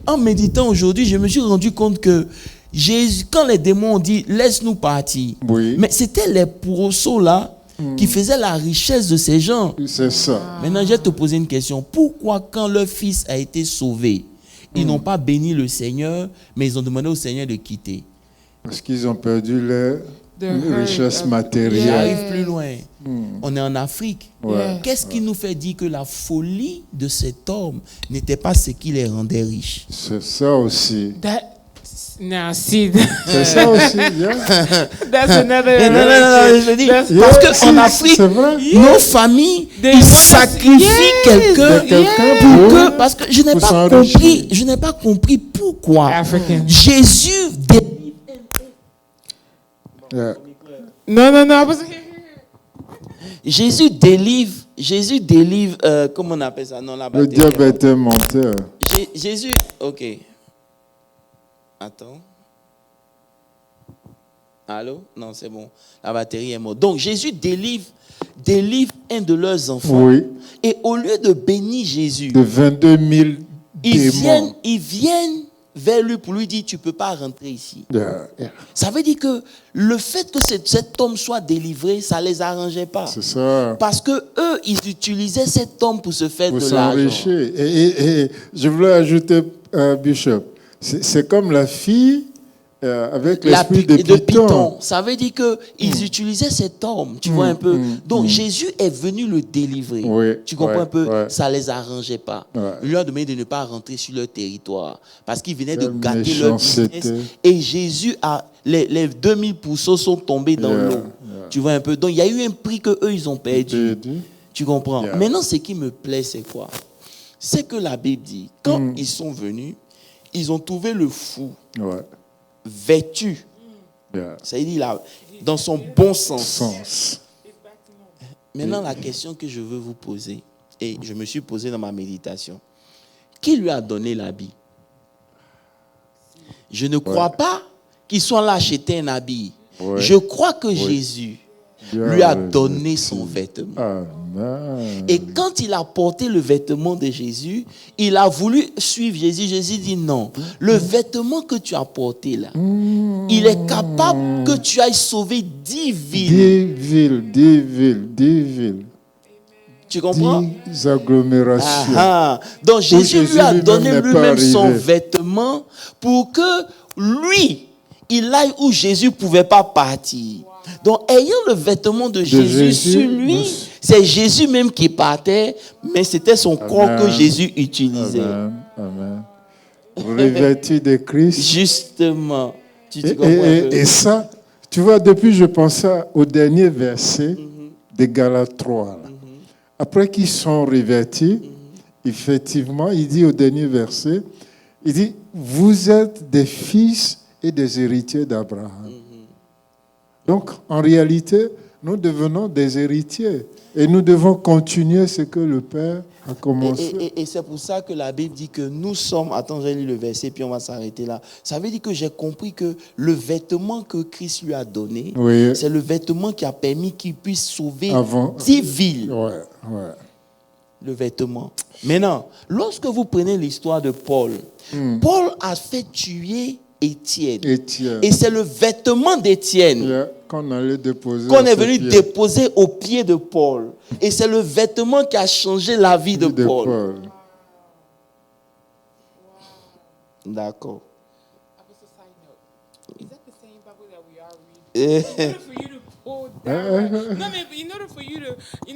En méditant aujourd'hui, je me suis rendu compte que Jésus, quand les démons ont dit, laisse-nous partir, mais c'était les pourceaux là qui faisaient la richesse de ces gens. C'est ça. Maintenant, je vais te poser une question. Pourquoi, quand leur fils a été sauvé, ils n'ont pas béni le Seigneur, mais ils ont demandé au Seigneur de quitter? Parce qu'ils ont perdu leur richesse matérielle. J'arrive plus loin. On est en Afrique. Qu'est-ce qui nous fait dire que la folie de cet homme n'était pas ce qui les rendait riches? C'est ça aussi. C'est ça aussi, That's another. Non, je dis, parce qu'en Afrique, nos familles, ils sacrifient quelqu'un pour que, parce que je n'ai pas compris pourquoi Jésus Non. Jésus délivre, comment on appelle ça? Non, la Le batterie. diabète est menteur. Jésus, ok. Attends. Allô? Non, c'est bon. La batterie est morte. Donc, Jésus délivre un de leurs enfants. Oui. Et au lieu de bénir Jésus, De 22 000 démons. ils viennent vers lui pour lui dire, tu ne peux pas rentrer ici. Yeah. Ça veut dire que le fait que cet homme soit délivré, ça ne les arrangeait pas. C'est ça. Parce que eux, ils utilisaient cet homme pour se faire Pour de l'argent. s'enrichir. Et je voulais ajouter, Bishop, c'est comme la fille avec l'esprit de Python. Ça veut dire qu'ils utilisaient cet homme, tu vois un peu. Donc Jésus est venu le délivrer. Oui, Tu comprends un peu? ouais. Ça ne les arrangeait pas. Ouais. Il leur demandait de ne pas rentrer sur leur territoire. Parce qu'ils venaient de Quelle gâter leur méchanceté. business. Et Jésus, les 2000 pourceaux sont tombés dans Yeah, l'eau. yeah. Tu vois un peu? Donc il y a eu un prix qu'eux, ils ont perdu. Perdu. Tu comprends? Yeah. Maintenant, ce qui me plaît, c'est quoi? C'est que la Bible dit, quand ils sont venus, ils ont trouvé le fou Ouais. vêtu. Yeah. Ça veut dire là, dans son bon sens. Sens. Maintenant, la question que je veux vous poser, et je me suis posé dans ma méditation, qui lui a donné l'habit? Je ne crois pas qu'il soit là acheter un habit. Ouais. Je crois que Jésus lui a donné son vêtement. Amen. Et quand il a porté le vêtement de Jésus, il a voulu suivre Jésus. Jésus dit non. Le vêtement que tu as porté là, il est capable que tu ailles sauver 10 villes. 10 villes. Tu comprends? 10 agglomérations. Ah, donc Jésus lui a lui-même donné n'est pas lui-même son arrivé. vêtement pour que lui, il aille où Jésus ne pouvait pas partir. Donc, ayant le vêtement de Jésus sur lui, c'est Jésus même qui partait, mais c'était son corps que Jésus utilisait. Amen. Revêtu de Christ. Justement. Tu Et, comprends un peu? et ça, tu vois, depuis je pensais au dernier verset de Galates 3. Là. Après qu'ils sont revêtus, effectivement, il dit au dernier verset, il dit, vous êtes des fils et des héritiers d'Abraham. Donc, en réalité, nous devenons des héritiers et nous devons continuer ce que le Père a commencé. Et c'est pour ça que la Bible dit que nous sommes... Attends, j'ai lu le verset, puis on va s'arrêter là. Ça veut dire que j'ai compris que le vêtement que Christ lui a donné, Oui. c'est le vêtement qui a permis qu'il puisse sauver Avant- 10 villes. Ouais. Le vêtement. Maintenant, lorsque vous prenez l'histoire de Paul, Paul a fait tuer Étienne. Étienne. Et c'est le vêtement d'Étienne Yeah, qu'on allait déposer. qu'on à est ses venu pieds. déposer aux pieds de Paul. Et c'est le vêtement qui a changé la vie de Paul. D'accord. Is that the same Bible that we are reading? Eh, In order for you to pull down, no, man, but in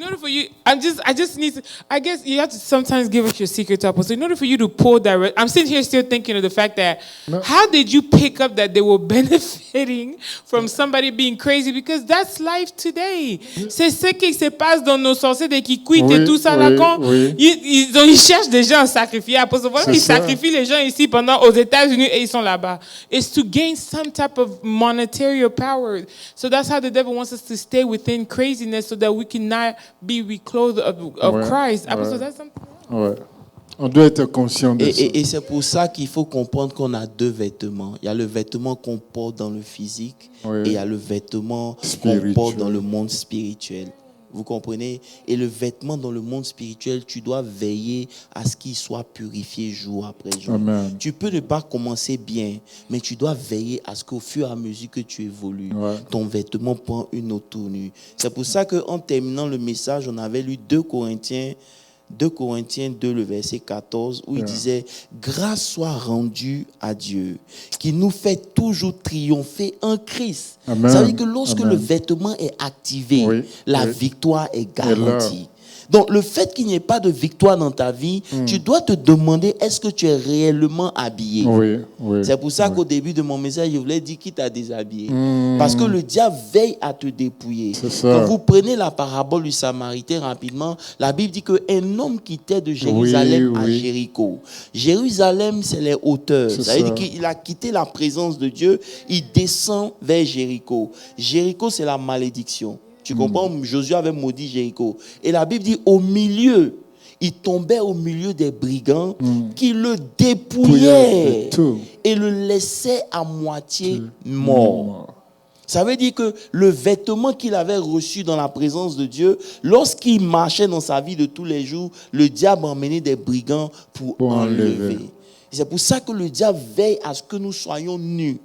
order for you, I just need to, I guess you have to sometimes give us your secret to So in order for you to pull that, I'm sitting here still thinking of the fact that, how did you pick up that they were benefiting from somebody being crazy? Because that's life today. C'est ce qui se passe dans nos sorciers dès qu'ils quittent et Oui, tout ça là, oui, quand oui. ils cherchent des gens à sacrifier. Après, voilà, C'est ils ça. sacrifient les gens ici pendant aux États-Unis et ils sont là-bas. It's to gain some type of monetary power. So that's how the devil wants us to stay within craziness so that we cannot be reclothed of Ouais, Christ. ouais. So that's something wrong. Ouais. On doit être conscient de ça. Et c'est pour ça qu'il faut comprendre qu'on a deux vêtements. Il y a le vêtement qu'on porte dans le physique Oui. et il y a le vêtement qu'on Spirituel. porte dans le monde spirituel. Vous comprenez? Et le vêtement dans le monde spirituel, tu dois veiller à ce qu'il soit purifié jour après jour. Amen. Tu peux ne pas commencer bien, mais tu dois veiller à ce qu'au fur et à mesure que tu évolues, Ouais. ton vêtement prend une autre tournure. C'est pour ça qu'en terminant le message, on avait lu 2 Corinthiens 2, le verset 14, où il disait « Grâce soit rendue à Dieu, qui nous fait toujours triompher en Christ. » Amen. Ça veut dire que lorsque Amen. le vêtement est activé, Oui, la oui. victoire est là. garantie. Donc, le fait qu'il n'y ait pas de victoire dans ta vie, tu dois te demander, est-ce que tu es réellement habillé? Oui. C'est pour ça qu'au début de mon message, je voulais dire qui t'a déshabillé. Parce que le diable veille à te dépouiller. C'est ça. Quand vous prenez la parabole du Samaritain rapidement, la Bible dit qu'un homme quittait de Jérusalem à oui. Jéricho. Jérusalem, c'est les hauteurs. C'est Ça veut ça. dire qu'il a quitté la présence de Dieu, il descend vers Jéricho. Jéricho, c'est la malédiction. Tu comprends? Josué avait maudit Jéricho. Et la Bible dit, au milieu, il tombait au milieu des brigands qui le dépouillaient et le laissaient à moitié mort. Ça veut dire que le vêtement qu'il avait reçu dans la présence de Dieu, lorsqu'il marchait dans sa vie de tous les jours, le diable emmenait des brigands pour enlever. C'est pour ça que le diable veille à ce que nous soyons nus.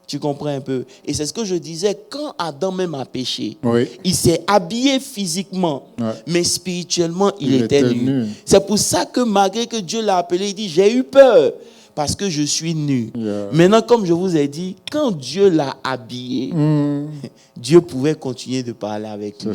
Tu comprends un peu? Et c'est ce que je disais, quand Adam même a péché, il s'est habillé physiquement, mais spirituellement, il était nu. C'est pour ça que malgré que Dieu l'a appelé, il dit, j'ai eu peur. Parce que je suis nu. Maintenant, comme je vous ai dit, quand Dieu l'a habillé, Dieu pouvait continuer de parler avec lui.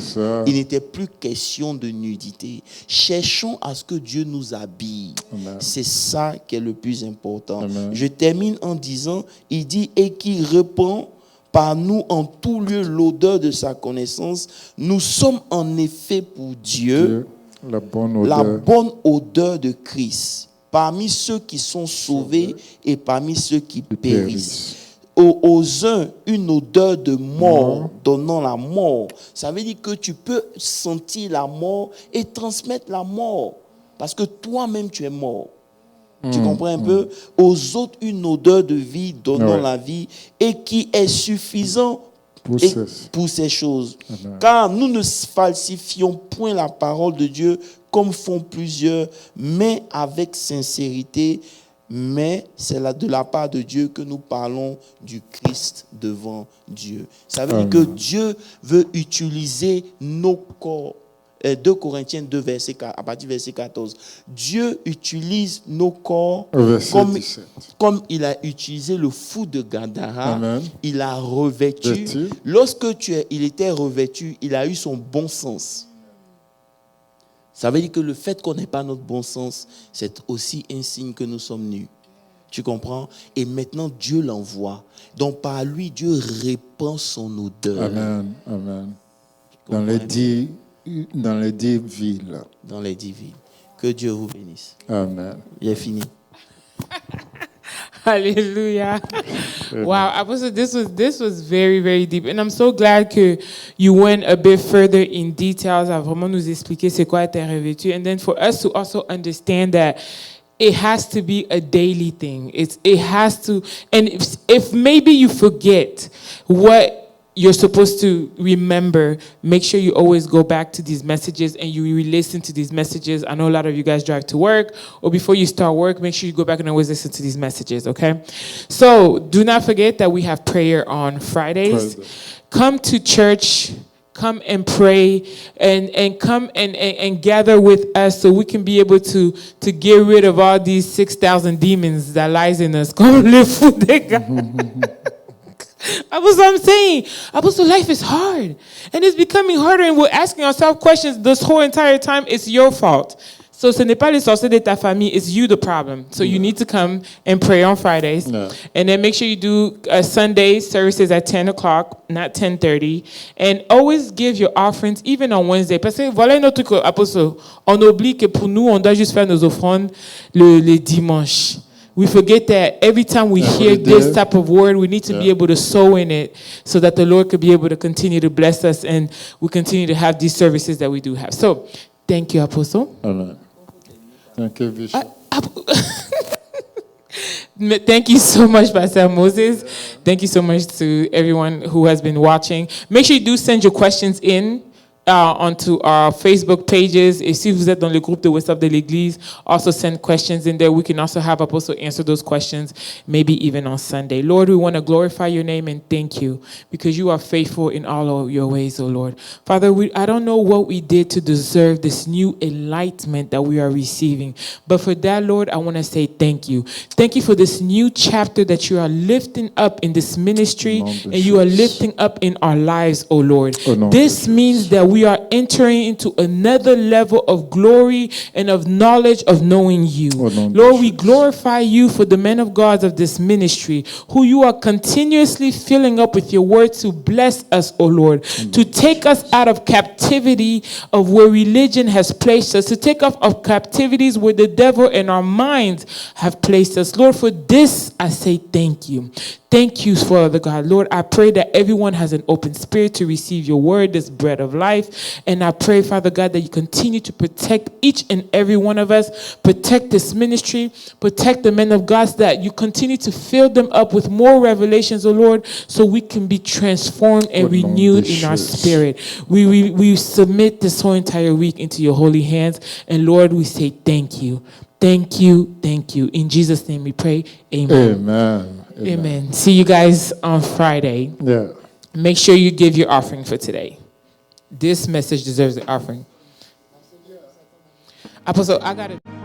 Il n'était plus question de nudité. Cherchons à ce que Dieu nous habille. Amen. C'est ça qui est le plus important. Amen. Je termine en disant, il dit, et qui répand par nous en tout lieu l'odeur de sa connaissance. Nous sommes en effet pour Dieu la bonne odeur de Christ. Parmi ceux qui sont sauvés et parmi ceux qui périssent. Aux uns, une odeur de mort donnant la mort. Ça veut dire que tu peux sentir la mort et transmettre la mort. Parce que toi-même, tu es mort. Tu comprends un peu? Aux autres, une odeur de vie donnant la vie et qui est suffisant pour ces choses. Car nous ne falsifions point la parole de Dieu comme font plusieurs, mais avec sincérité. Mais c'est de la part de Dieu que nous parlons du Christ devant Dieu. Ça veut dire que Dieu veut utiliser nos corps. 2 Corinthiens 2, à partir du verset 14. Dieu utilise nos corps comme il a utilisé le fou de Gadara. Amen. Il a revêtu. Lorsque il était revêtu, il a eu son bon sens. Ça veut dire que le fait qu'on n'ait pas notre bon sens, c'est aussi un signe que nous sommes nus. Tu comprends? Et maintenant, Dieu l'envoie. Donc, par lui, Dieu répand son odeur. Amen. Amen. Dans les 10 villes. Dans les 10 villes. Que Dieu vous bénisse. Amen. Il est fini. Hallelujah. Wow, Apostle, this was very, very deep. And I'm so glad que you went a bit further in details à vraiment nous expliquer c'est quoi être revêtu. And then for us to also understand that it has to be a daily thing. It has to, and if maybe you forget what you're supposed to remember, make sure you always go back to these messages and you re-listen to these messages. I know a lot of you guys drive to work, or before you start work, make sure you go back and always listen to these messages, okay? So do not forget that we have prayer on Fridays. Come to church, come and pray, and come and gather with us so we can be able to get rid of all these 6,000 demons that lies in us. Comme le fou des gars. That's what I'm saying. Apostle, life is hard. And it's becoming harder. And we're asking ourselves questions this whole entire time. It's your fault. So ce n'est pas les sorciers de ta famille. It's you the problem. So you need to come and pray on Fridays. No. And then make sure you do Sunday services at 10 o'clock, not 10:30. And always give your offerings, even on Wednesday. Parce que voilà un autre truc, Apostle. On oublie que pour nous, on doit juste faire nos offrandes le dimanche. We forget that every time we hear this type of word, we need to be able to sow in it so that the Lord could be able to continue to bless us and we continue to have these services that we do have. So, thank you, Apostle. Amen. Thank you, Bishop. Thank you so much, Pastor Moses. Thank you so much to everyone who has been watching. Make sure you do send your questions in onto our Facebook pages. Et si vous êtes dans le groupe de WhatsApp de l'Église, also send questions in there. We can also have Apostle answer those questions, maybe even on Sunday. Lord, we want to glorify your name and thank you because you are faithful in all of your ways, oh Lord. Father, I don't know what we did to deserve this new enlightenment that we are receiving. But for that, Lord, I want to say thank you. Thank you for this new chapter that you are lifting up in this ministry and you are lifting up in our lives, oh Lord. This means that we are entering into another level of glory and of knowledge of knowing you. Lord, we glorify you for the men of God of this ministry, who you are continuously filling up with your word to bless us, oh Lord, to take us out of captivity of where religion has placed us, to take us of captivities where the devil and our minds have placed us. Lord, for this I say thank you. Thank you, Father God. Lord, I pray that everyone has an open spirit to receive your word, this bread of life. And I pray, Father God, that you continue to protect each and every one of us. Protect this ministry. Protect the men of God, that you continue to fill them up with more revelations, oh Lord, so we can be transformed and renewed in our spirit. We submit this whole entire week into your holy hands. And Lord, we say thank you. Thank you. Thank you. In Jesus' name we pray. Amen. Amen. Amen. See you guys on Friday. Yeah. Make sure you give your offering for today. This message deserves the offering. Apostle, I got it.